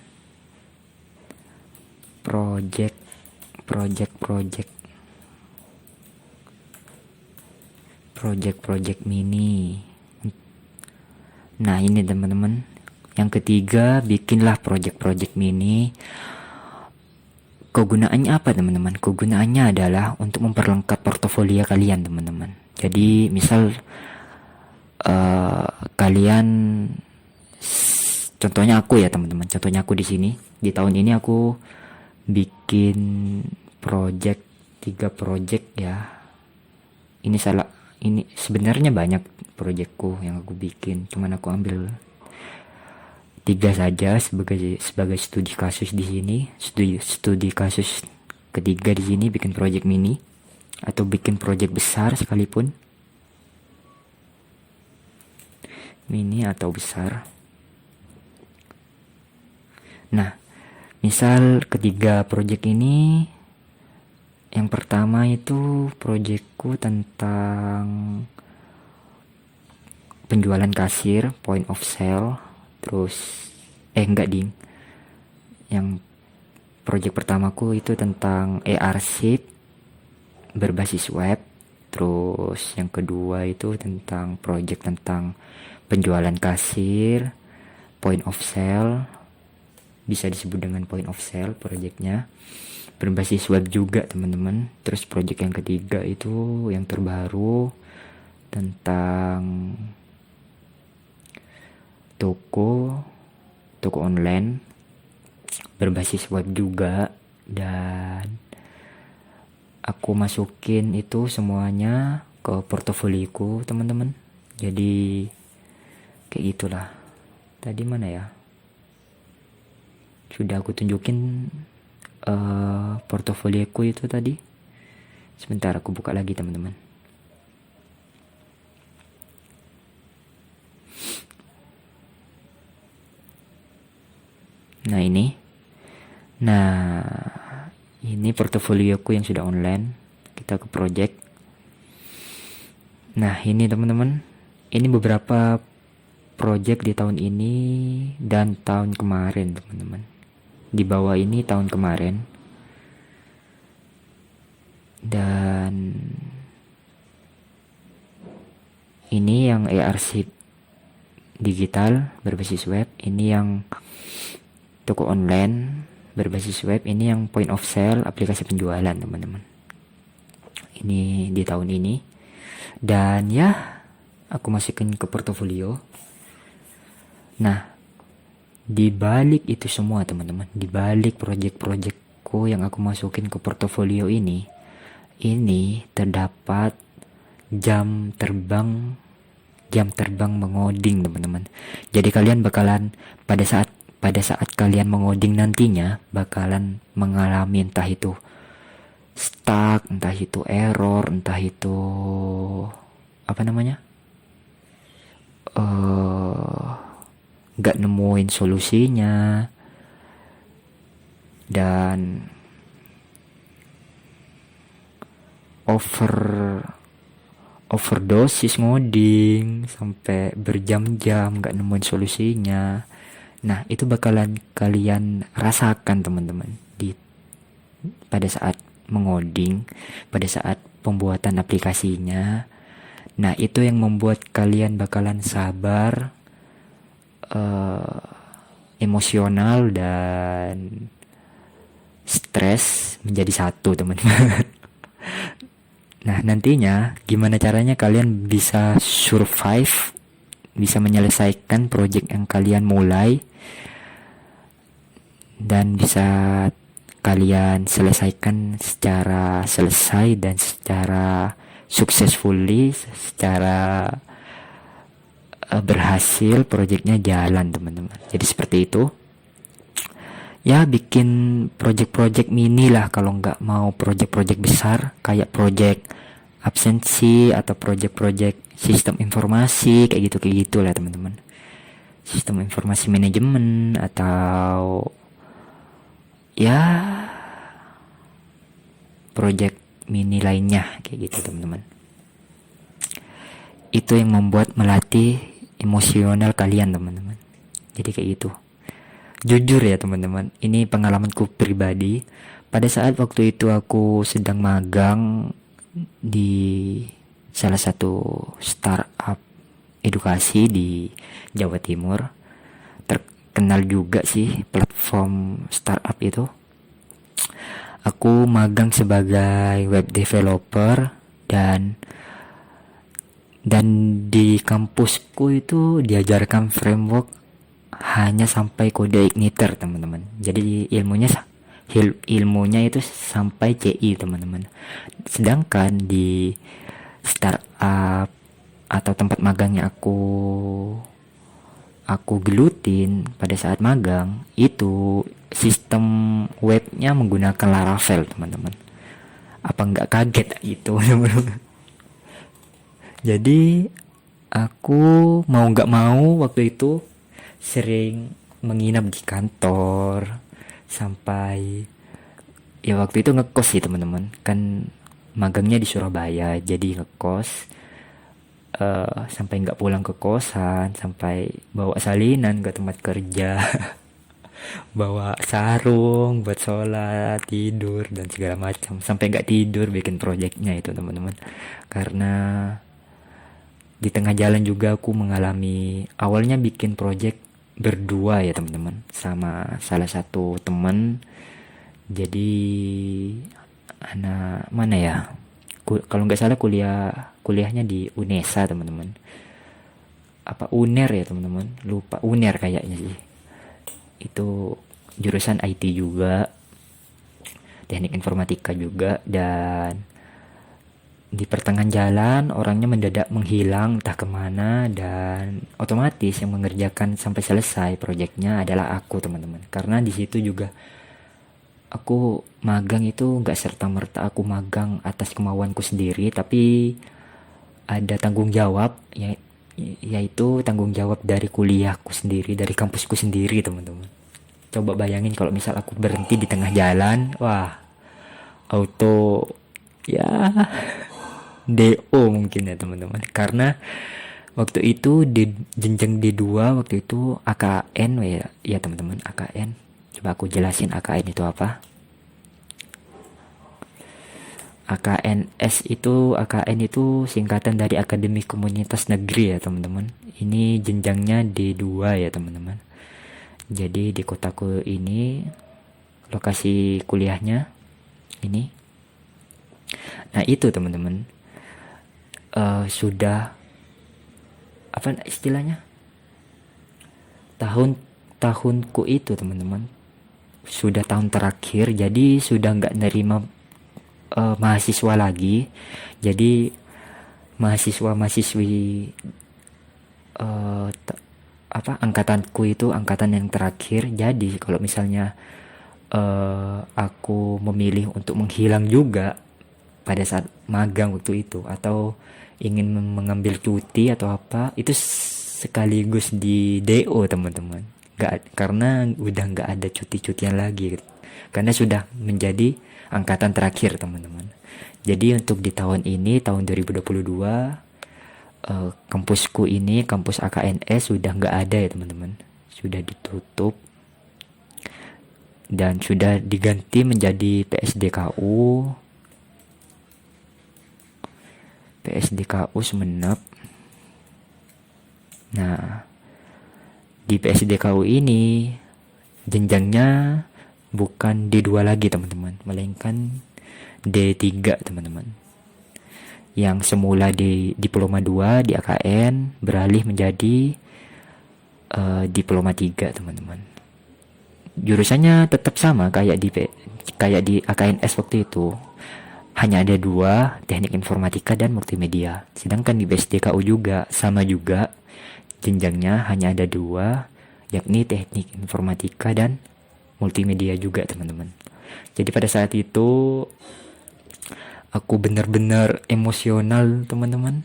Speaker 1: project mini. Nah, ini, teman-teman. Yang ketiga, bikinlah project mini. Kegunaannya apa, teman-teman? Kegunaannya adalah untuk memperlengkap portofolio kalian, teman-teman. Jadi misal kalian, contohnya aku ya, teman-teman. Contohnya aku di sini, di tahun ini aku bikin 3 project ya. Ini sebenarnya banyak projectku yang aku bikin, cuman aku ambil 3 saja sebagai studi kasus di sini. Studi kasus ketiga di sini, bikin project mini atau bikin project besar sekalipun, mini atau besar. Nah, misal ketiga project ini, yang pertama itu projectku tentang penjualan kasir, point of sale. Terus yang project pertamaku itu tentang AR-sheet berbasis web. Terus yang kedua itu tentang project tentang penjualan kasir, point of sale, bisa disebut dengan point of sale projectnya, berbasis web juga, teman-teman. Terus project yang ketiga itu yang terbaru tentang toko online berbasis web juga, dan aku masukin itu semuanya ke portofolioku, teman-teman. Jadi kayak gitulah. Tadi mana ya, sudah aku tunjukin portofolioku itu tadi. Sebentar, aku buka lagi, teman-teman. Nah nah ini portofolioku yang sudah online. Kita ke project. Nah ini teman-teman, ini beberapa project di tahun ini dan tahun kemarin teman-teman. Di bawah ini tahun kemarin. Dan ini yang arsip digital berbasis web. Ini yang toko online berbasis web. Ini yang point of sale aplikasi penjualan teman-teman. Ini di tahun ini. Dan ya, aku masukin ke portofolio. Nah, di balik itu semua teman-teman, di balik project-projectku yang aku masukin ke portofolio ini terdapat jam terbang mengoding teman-teman. Jadi kalian bakalan pada saat kalian mengoding nantinya bakalan mengalami entah itu stuck, entah itu error, entah itu nggak nemuin solusinya, dan overdosis ngoding sampai berjam-jam nggak nemuin solusinya. Nah itu bakalan kalian rasakan teman-teman pada saat mengoding, pada saat pembuatan aplikasinya. Nah itu yang membuat kalian bakalan sabar, emosional dan stres menjadi satu teman-teman. Nah nantinya gimana caranya kalian bisa survive, bisa menyelesaikan project yang kalian mulai, dan bisa kalian selesaikan secara selesai dan secara successfully, secara berhasil, projectnya jalan teman-teman. Jadi seperti itu ya, bikin project-project mini lah kalau nggak mau project-project besar kayak project absensi atau project-project sistem informasi kayak gitu lah teman-teman. Sistem informasi manajemen atau ya project mini lainnya kayak gitu teman-teman. Itu yang membuat melatih emosional kalian teman-teman. Jadi kayak gitu. Jujur ya teman-teman, ini pengalamanku pribadi. Pada saat waktu itu aku sedang magang di salah satu startup edukasi di Jawa Timur. Terkenal juga sih platform startup itu. Aku magang sebagai web developer dan di kampusku itu diajarkan framework hanya sampai kode igniter teman-teman. Jadi ilmunya itu sampai CI teman-teman. Sedangkan di startup atau tempat magangnya aku gelutin pada saat magang itu sistem webnya menggunakan Laravel teman-teman. Apa nggak kaget itu teman-teman? Jadi aku mau nggak mau waktu itu sering menginap di kantor sampai ya waktu itu ngekos sih teman-teman. Kan magangnya di Surabaya, jadi ngekos sampai nggak pulang ke kosan, sampai bawa salinan ke tempat kerja. Bawa sarung buat sholat, tidur dan segala macam, sampai nggak tidur bikin projectnya itu teman-teman. Karena di tengah jalan juga aku mengalami, awalnya bikin project berdua ya teman-teman sama salah satu teman. Jadi anak mana ya, kalau nggak salah kuliahnya di UNESA teman-teman, apa UNER ya teman-teman, lupa, UNER kayaknya sih. Itu jurusan IT juga, teknik informatika juga. Dan di pertengahan jalan orangnya mendadak menghilang entah kemana, dan otomatis yang mengerjakan sampai selesai proyeknya adalah aku teman-teman. Karena di situ juga aku magang itu nggak serta-merta aku magang atas kemauanku sendiri, tapi ada tanggung jawab, yaitu tanggung jawab dari kuliahku sendiri, dari kampusku sendiri teman-teman. Coba bayangin kalau misal aku berhenti di tengah jalan, wah, auto ya DO mungkin ya teman-teman. Karena waktu itu di jenjang D2 waktu itu AKN ya, ya teman-teman, AKN. Coba aku jelasin AKN itu apa. AKN itu singkatan dari Akademi Komunitas Negeri ya teman-teman. Ini jenjangnya D2 ya teman-teman. Jadi di kotaku ini lokasi kuliahnya ini. Nah itu teman-teman, sudah apa istilahnya, tahunku itu teman-teman sudah tahun terakhir, jadi sudah nggak nerima mahasiswa lagi. Jadi mahasiswa-mahasiswi angkatanku itu angkatan yang terakhir. Jadi kalau misalnya aku memilih untuk menghilang juga pada saat magang waktu itu, atau ingin mengambil cuti atau apa, itu sekaligus di DO teman-teman. Karena udah nggak ada cuti-cutian lagi gitu. Karena sudah menjadi angkatan terakhir teman-teman. Jadi untuk di tahun ini, tahun 2022, kampusku ini, kampus AKNS sudah nggak ada ya teman-teman. Sudah ditutup dan sudah diganti menjadi PSDKU Sumenep. Nah, di PSDKU ini jenjangnya bukan D2 lagi teman-teman, melainkan D3 teman-teman. Yang semula di diploma 2 di AKN beralih menjadi diploma 3 teman-teman. Jurusannya tetap sama kayak di AKNS waktu itu. Hanya ada 2, teknik informatika dan multimedia. Sedangkan di PSDKU juga sama juga, jenjangnya hanya ada 2, yakni teknik informatika dan multimedia juga teman-teman. Jadi pada saat itu aku benar-benar emosional teman-teman.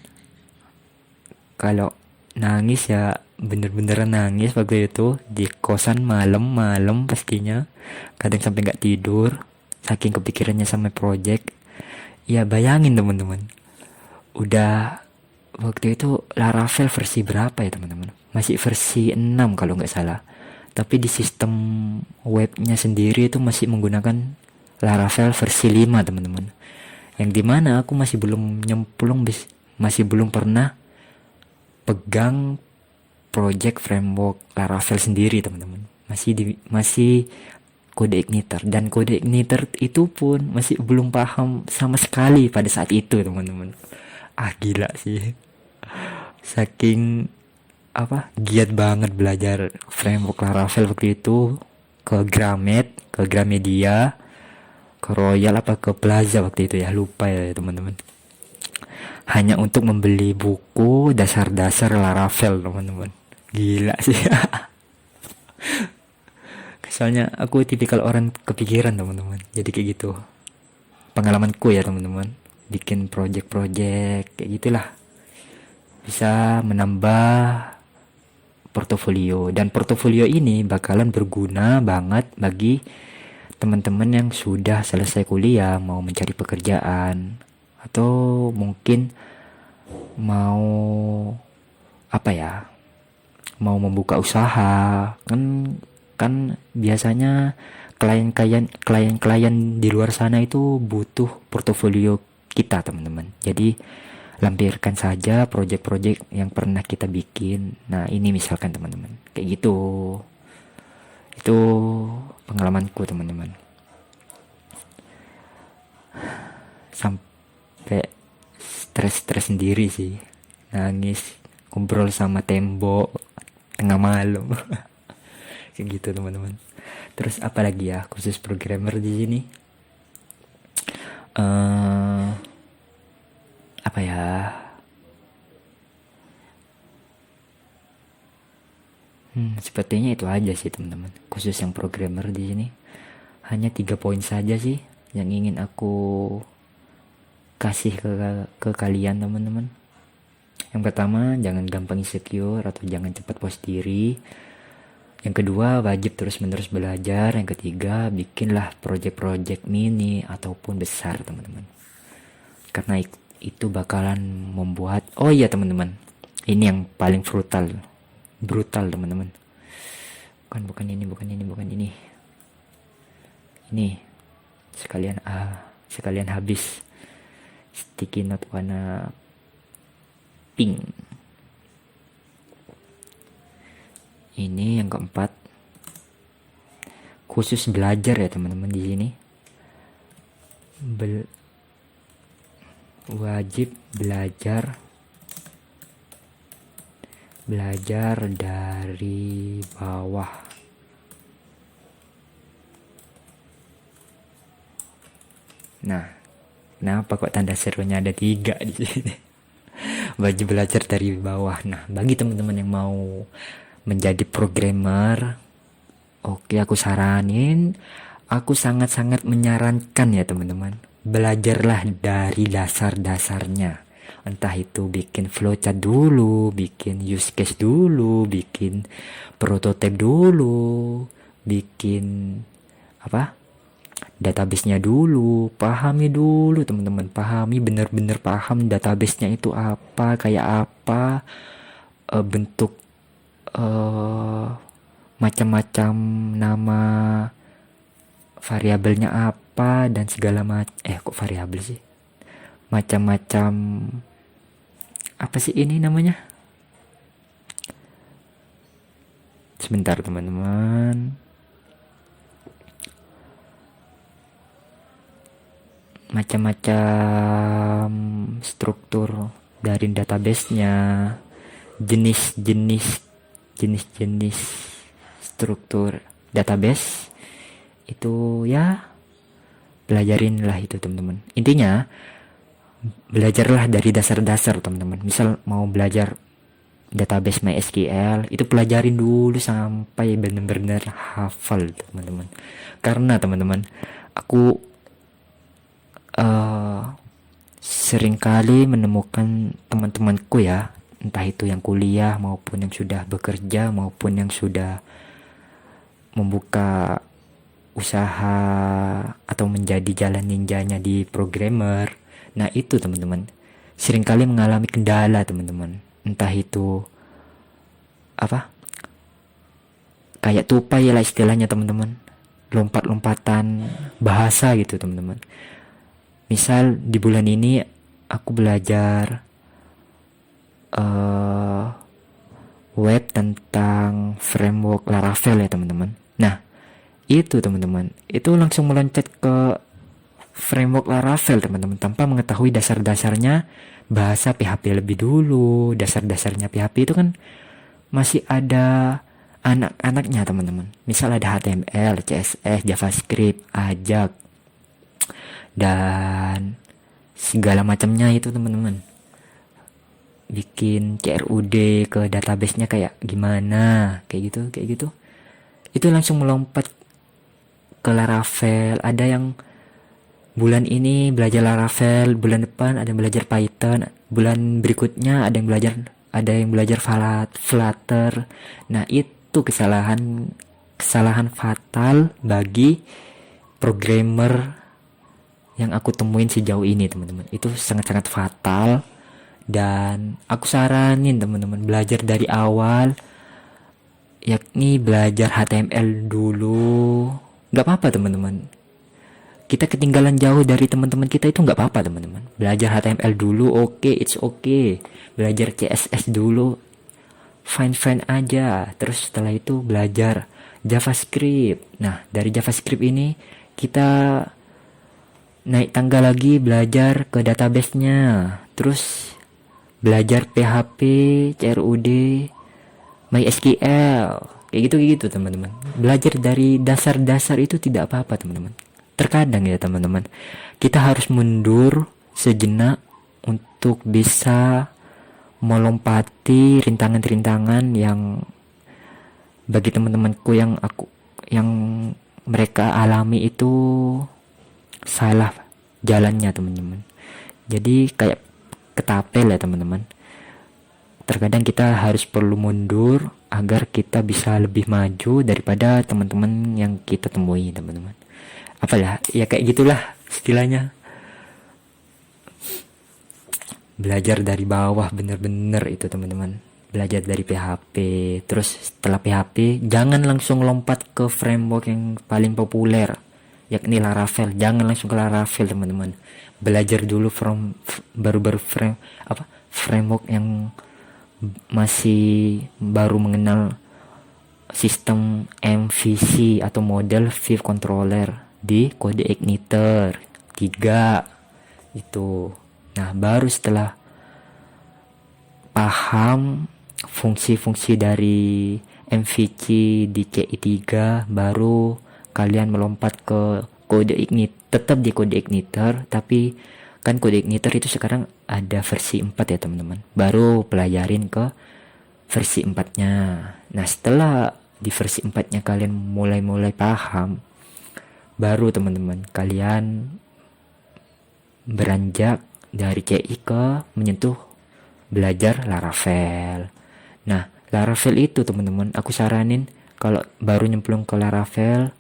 Speaker 1: Kalau nangis ya bener-bener nangis waktu itu di kosan, malam-malam pastinya. Kadang sampai nggak tidur saking kepikirannya sama project. Ya bayangin teman-teman, udah waktu itu Laravel versi berapa ya teman-teman? Masih versi 6 kalau nggak salah. Tapi di sistem webnya sendiri itu masih menggunakan Laravel versi 5 teman-teman. Yang dimana aku masih belum nyemplung, masih belum pernah pegang project framework Laravel sendiri teman-teman. Masih kode igniter, dan kode igniter itu pun masih belum paham sama sekali pada saat itu teman-teman. Gila sih, saking giat banget belajar framework Laravel waktu itu. Ke Gramedia, ke Royal ke Plaza waktu itu ya, lupa ya teman-teman. Hanya untuk membeli buku dasar-dasar Laravel teman-teman. Gila sih. Soalnya aku tipikal orang kepikiran teman-teman. Jadi kayak gitu pengalamanku ya teman-teman, bikin project kayak gitulah, bisa menambah portofolio. Dan portofolio ini bakalan berguna banget bagi teman-teman yang sudah selesai kuliah, mau mencari pekerjaan, atau mungkin mau mau membuka usaha. Kan biasanya klien-klien di luar sana itu butuh portofolio kita teman-teman. Jadi lampirkan saja project-project yang pernah kita bikin. Nah ini misalkan teman-teman kayak gitu. Itu pengalamanku teman-teman. Sampai stres sendiri sih, nangis, ngobrol sama tembok tengah malam. Kayak gitu teman-teman. Terus apa lagi ya khusus programmer di sini? Apa ya? Sepertinya itu aja sih teman-teman. Khusus yang programmer di sini. Hanya 3 poin saja sih yang ingin aku kasih ke kalian teman-teman. Yang pertama, jangan gampang insecure atau jangan cepat puas diri. Yang kedua, wajib terus-menerus belajar. Yang ketiga, bikinlah project-project mini ataupun besar, teman-teman. Karena itu bakalan membuat, oh iya teman-teman, ini yang paling brutal teman-teman. Bukan ini. Ini sekalian habis sticky note warna pink. Ini yang keempat, khusus belajar ya teman-teman di sini. Wajib belajar dari bawah. Nah, kenapa kok tanda serunya ada 3 di sini? Wajib belajar dari bawah. Nah, bagi teman-teman yang mau menjadi programmer, oke, aku sangat-sangat menyarankan ya teman-teman, belajarlah dari dasar-dasarnya. Entah itu bikin flowchart dulu, bikin use case dulu, bikin prototype dulu, bikin database-nya dulu, pahami dulu teman-teman, bener-bener paham database-nya itu apa, kayak apa, bentuk macam-macam nama variabelnya apa dan segala kok variabel sih, macam-macam apa sih ini namanya, sebentar teman-teman, macam-macam struktur dari database-nya, jenis-jenis struktur database itu ya, belajarin lah itu teman-teman. Intinya belajarlah dari dasar-dasar teman-teman. Misal mau belajar database MySQL, itu pelajarin dulu sampai benar-benar hafal teman-teman. Karena teman-teman, aku seringkali menemukan teman-temanku ya, entah itu yang kuliah maupun yang sudah bekerja maupun yang sudah membuka usaha atau menjadi jalan ninjanya di programmer. Nah itu teman-teman, seringkali mengalami kendala teman-teman, entah itu kayak tupai lah istilahnya teman-teman, lompat-lompatan bahasa gitu teman-teman. Misal di bulan ini aku belajar web tentang framework Laravel ya teman-teman. Nah itu teman-teman, itu langsung meloncat ke framework Laravel teman-teman, tanpa mengetahui dasar-dasarnya bahasa PHP lebih dulu. Dasar-dasarnya PHP itu kan masih ada anak-anaknya teman-teman. Misal ada HTML, CSS, JavaScript, Ajax dan segala macamnya itu teman-teman. Bikin CRUD ke database-nya kayak gimana, kayak gitu. Itu langsung melompat ke Laravel. Ada yang bulan ini belajar Laravel, bulan depan ada yang belajar Python, bulan berikutnya ada yang belajar Flutter. Nah, itu kesalahan fatal bagi programmer yang aku temuin sejauh ini teman-teman. Itu sangat-sangat fatal, dan aku saranin teman-teman belajar dari awal, yakni belajar HTML dulu. Gak apa-apa teman-teman, kita ketinggalan jauh dari teman-teman kita itu gak apa-apa teman-teman. Belajar HTML dulu, it's okay. Belajar CSS dulu, fine aja. Terus setelah itu belajar JavaScript. Nah, dari JavaScript ini kita naik tangga lagi, belajar ke database-nya. Terus belajar PHP, CRUD, MySQL, kayak gitu teman-teman. Belajar dari dasar-dasar itu tidak apa-apa teman-teman. Terkadang ya teman-teman, kita harus mundur sejenak untuk bisa melompati rintangan-rintangan yang bagi teman-temanku yang mereka alami itu salah jalannya teman-teman. Jadi kayak ketapel ya teman-teman. terkadang kita harus perlu mundur agar kita bisa lebih maju daripada teman-teman yang kita temui, teman-teman. Apalah, ya kayak gitulah istilahnya. Belajar dari bawah bener-bener itu, teman-teman. Belajar dari PHP, terus setelah PHP jangan langsung lompat ke framework yang paling populer, yakni Laravel. Jangan langsung ke Laravel, teman-teman. Belajar dulu baru-baru framework yang masih baru mengenal sistem MVC atau model View Controller di kode Igniter 3 itu. Nah, baru setelah paham fungsi-fungsi dari MVC di CI3, baru kalian melompat ke kode Igniter. Tetap di kode Igniter, tapi kan kode Igniter itu sekarang ada versi 4 ya, teman-teman. Baru pelajarin ke versi 4-nya. Nah, setelah di versi 4-nya kalian mulai paham, baru teman-teman kalian beranjak dari CI ke menyentuh belajar Laravel. Nah, Laravel itu teman-teman, aku saranin kalau baru nyemplung ke Laravel,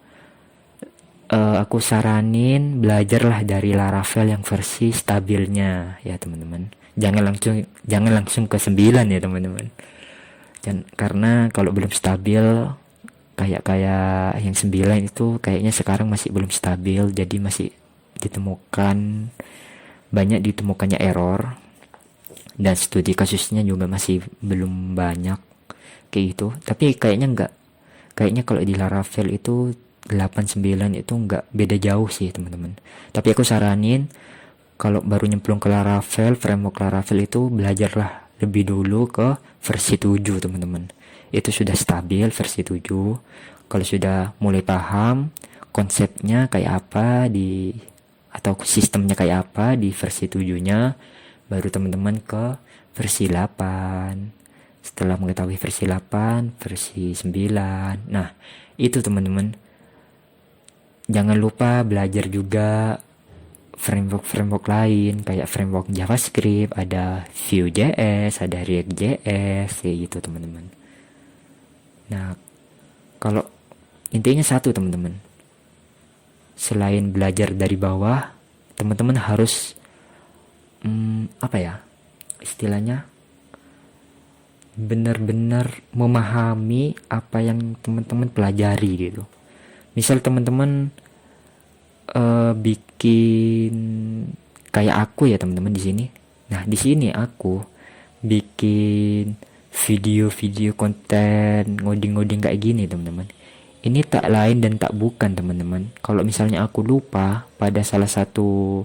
Speaker 1: aku saranin belajarlah dari Laravel yang versi stabilnya ya, teman-teman. Jangan langsung ke 9 ya, teman-teman. Karena kalau belum stabil kayak yang 9 itu kayaknya sekarang masih belum stabil, jadi masih banyak ditemukannya error, dan studi kasusnya juga masih belum banyak kayak gitu. Tapi kayaknya kalau di Laravel itu 8.9 itu enggak beda jauh sih, teman-teman. Tapi aku saranin kalau baru nyemplung ke Laravel, framework Laravel itu belajarlah lebih dulu ke versi 7, teman-teman. Itu sudah stabil versi 7. Kalau sudah mulai paham konsepnya kayak apa atau sistemnya kayak apa di versi 7-nya, baru teman-teman ke versi 8. Setelah mengetahui versi 8, versi 9. Nah, itu teman-teman. Jangan lupa belajar juga framework lain kayak framework JavaScript, ada Vue.js, ada React.js, kayak gitu, teman-teman. Nah, kalau intinya satu, teman-teman. Selain belajar dari bawah, teman-teman harus istilahnya benar-benar memahami apa yang teman-teman pelajari gitu. Misal teman-teman bikin kayak aku ya, teman-teman di sini. Nah, di sini aku bikin video-video konten ngoding-ngoding kayak gini, teman-teman. Ini tak lain dan tak bukan, teman-teman. Kalau misalnya aku lupa pada salah satu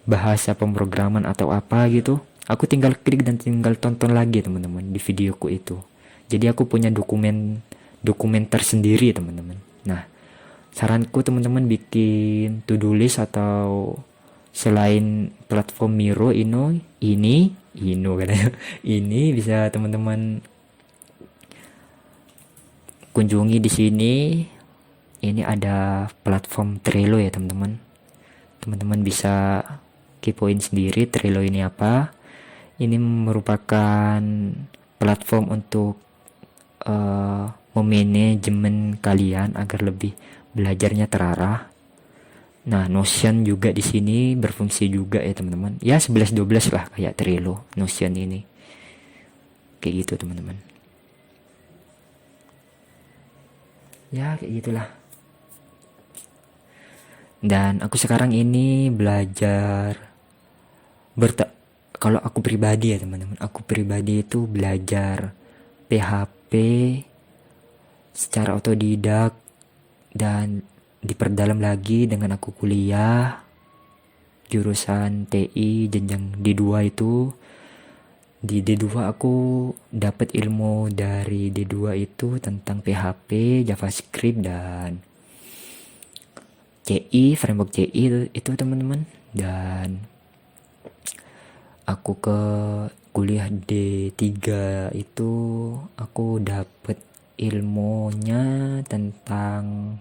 Speaker 1: bahasa pemrograman atau apa gitu, aku tinggal klik dan tinggal tonton lagi, teman-teman, di videoku itu. Jadi aku punya dokumen tersendiri, teman-teman. Nah, saranku teman-teman bikin to-do list, atau selain platform Miro ini bisa teman-teman kunjungi di sini. Ini ada platform Trello ya, teman-teman. Teman-teman bisa kepoin sendiri Trello ini apa. Ini merupakan platform untuk memanajemen kalian agar lebih belajarnya terarah. Nah, Notion juga di sini berfungsi juga ya, teman-teman. Ya 11-12 lah kayak Trello, Notion ini. Kayak gitu, teman-teman. Ya kayak gitulah. Dan aku sekarang ini belajar kalau aku pribadi ya, teman-teman. Aku pribadi itu belajar PHP secara otodidak dan diperdalam lagi dengan aku kuliah jurusan TI jenjang D2 itu. Di D2 aku dapat ilmu dari D2 itu tentang PHP, JavaScript, dan CI, framework CI itu, teman-teman. Dan aku ke kuliah D3 itu aku dapat ilmunya tentang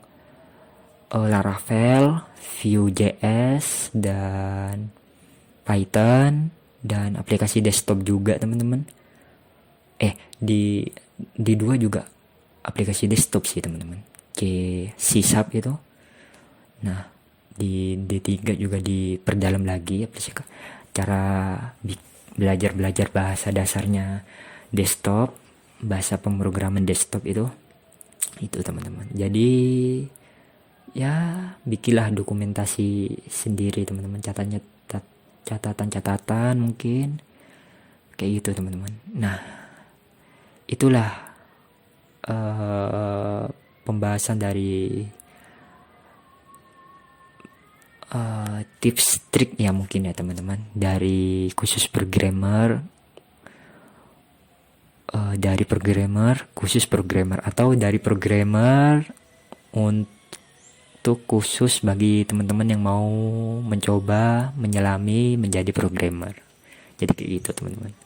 Speaker 1: Laravel, Vue.js, dan Python, dan aplikasi desktop juga, teman-teman. di dua juga aplikasi desktop sih teman-teman, C Sharp itu. Nah di D3 juga diperdalam lagi aplikasi cara belajar bahasa dasarnya desktop, bahasa pemrograman desktop itu teman-teman. Jadi ya bikinlah dokumentasi sendiri teman-teman, catatan mungkin kayak gitu teman-teman. Nah itulah pembahasan dari tips trik ya mungkin ya teman-teman, dari khusus programmer, khusus programmer, atau dari programmer untuk khusus bagi teman-teman yang mau mencoba menyelami menjadi programmer. Jadi kayak gitu teman-teman.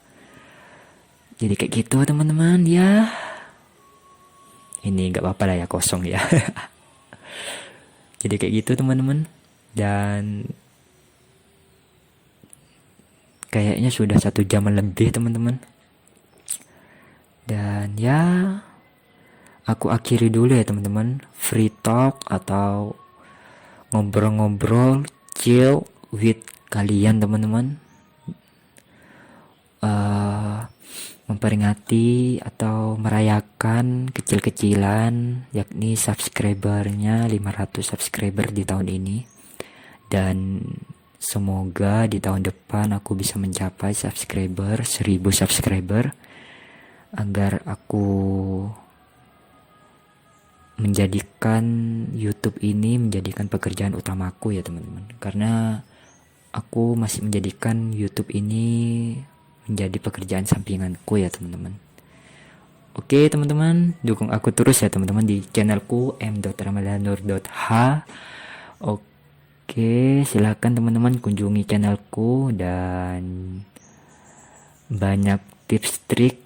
Speaker 1: Jadi kayak gitu teman-teman ya. Ini nggak apa-apa lah ya, kosong ya. Jadi kayak gitu teman-teman. Dan kayaknya sudah 1 jaman lebih teman-teman. Dan ya aku akhiri dulu ya teman-teman, free talk atau ngobrol-ngobrol chill with kalian teman-teman, memperingati atau merayakan kecil-kecilan, yakni subscribernya 500 subscriber di tahun ini. Dan semoga di tahun depan aku bisa mencapai 1000 subscriber, agar aku menjadikan YouTube ini menjadikan pekerjaan utamaku ya teman-teman. Karena aku masih menjadikan YouTube ini menjadi pekerjaan sampinganku ya teman-teman. Oke teman-teman, dukung aku terus ya teman-teman di channelku m.ramadanur.h. Oke, silakan teman-teman kunjungi channelku, dan banyak tips trik,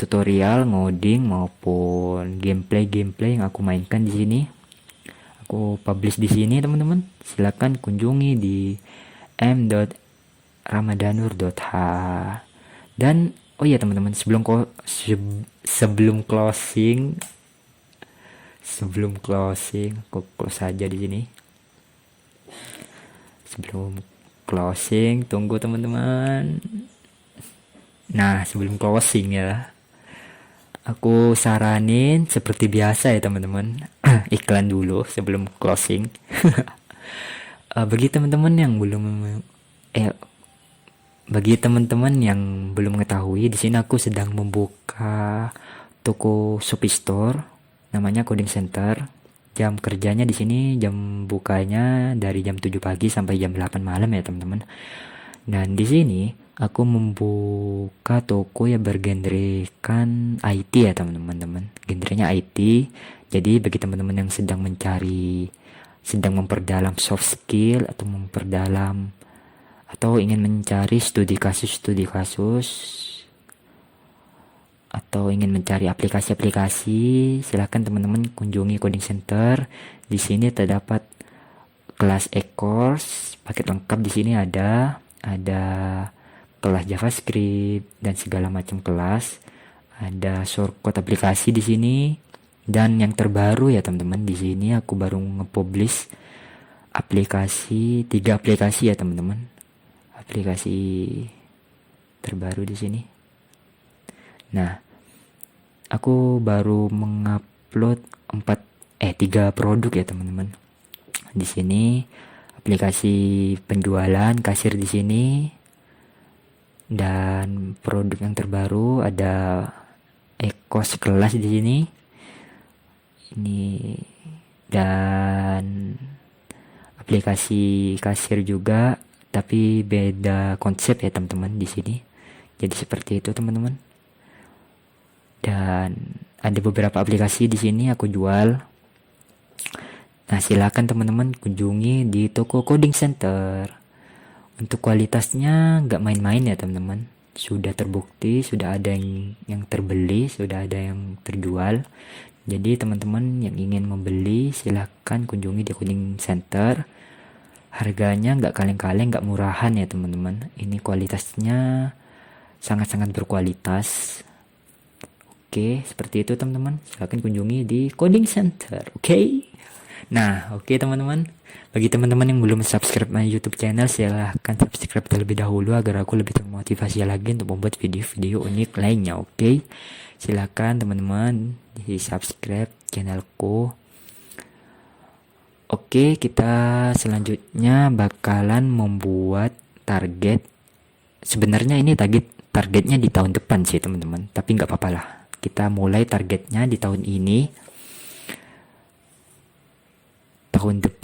Speaker 1: tutorial, ngoding maupun gameplay yang aku mainkan di sini. Aku publish di sini teman-teman. Silakan kunjungi di m.ramadanur.h. Dan oh iya teman-teman, sebelum closing, aku close aja di sini. Sebelum closing, tunggu teman-teman. Nah, sebelum closing ya, aku saranin seperti biasa ya teman-teman, iklan dulu sebelum closing. Bagi teman-teman yang mengetahui, di sini aku sedang membuka toko Shopee Store, namanya Coding Center. Jam kerjanya di sini, jam bukanya dari jam 7 pagi sampai jam 8 malam ya teman-teman. Dan di sini aku membuka toko yang bergenrekan IT ya teman-teman. Genrenya IT. Jadi bagi teman-teman yang sedang memperdalam soft skill, atau ingin mencari studi kasus, atau ingin mencari aplikasi-aplikasi, silakan teman-teman kunjungi Coding Center. Di sini terdapat kelas e-course, paket lengkap di sini ada kelas JavaScript dan segala macam kelas. Ada shortcut aplikasi di sini, dan yang terbaru ya teman-teman, di sini aku baru nge-publish 3 aplikasi ya teman-teman. Aplikasi terbaru di sini. Nah, aku baru mengupload 3 produk ya teman-teman. Di sini aplikasi penjualan, kasir di sini. Dan produk yang terbaru ada e-course kelas di sini. Ini dan aplikasi kasir juga, tapi beda konsep ya teman-teman di sini. Jadi seperti itu teman-teman. Dan ada beberapa aplikasi di sini aku jual. Nah, silakan teman-teman kunjungi di toko Coding Center. Untuk kualitasnya nggak main-main ya teman-teman. Sudah terbukti, sudah ada yang terbeli, sudah ada yang terjual. Jadi teman-teman yang ingin membeli silakan kunjungi di Coding Center. Harganya nggak kaleng-kaleng, nggak murahan ya teman-teman. Ini kualitasnya sangat-sangat berkualitas. Oke, seperti itu teman-teman. Silahkan kunjungi di Coding Center. Oke. Nah, oke teman-teman. Bagi teman-teman yang belum subscribe my YouTube channel, silahkan subscribe terlebih dahulu agar aku lebih termotivasi lagi untuk membuat video-video unik lainnya. Oke. Silahkan teman-teman di subscribe channelku. Oke, kita selanjutnya bakalan membuat target. Sebenarnya ini targetnya di tahun depan sih teman-teman, tapi nggak apa-apa lah. Kita mulai targetnya di tahun ini. Target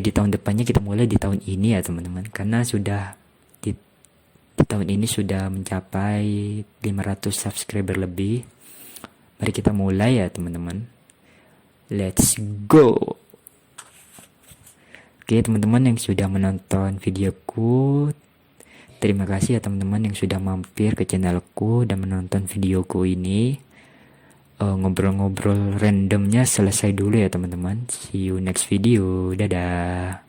Speaker 1: di tahun depannya kita mulai di tahun ini ya teman-teman, karena sudah di tahun ini sudah mencapai 500 subscriber lebih. Mari kita mulai ya teman-teman. Let's go. Oke teman-teman yang sudah menonton videoku, terima kasih ya teman-teman yang sudah mampir ke channelku dan menonton videoku ini. Ngobrol-ngobrol randomnya selesai dulu ya teman-teman. See you next video. Dadah.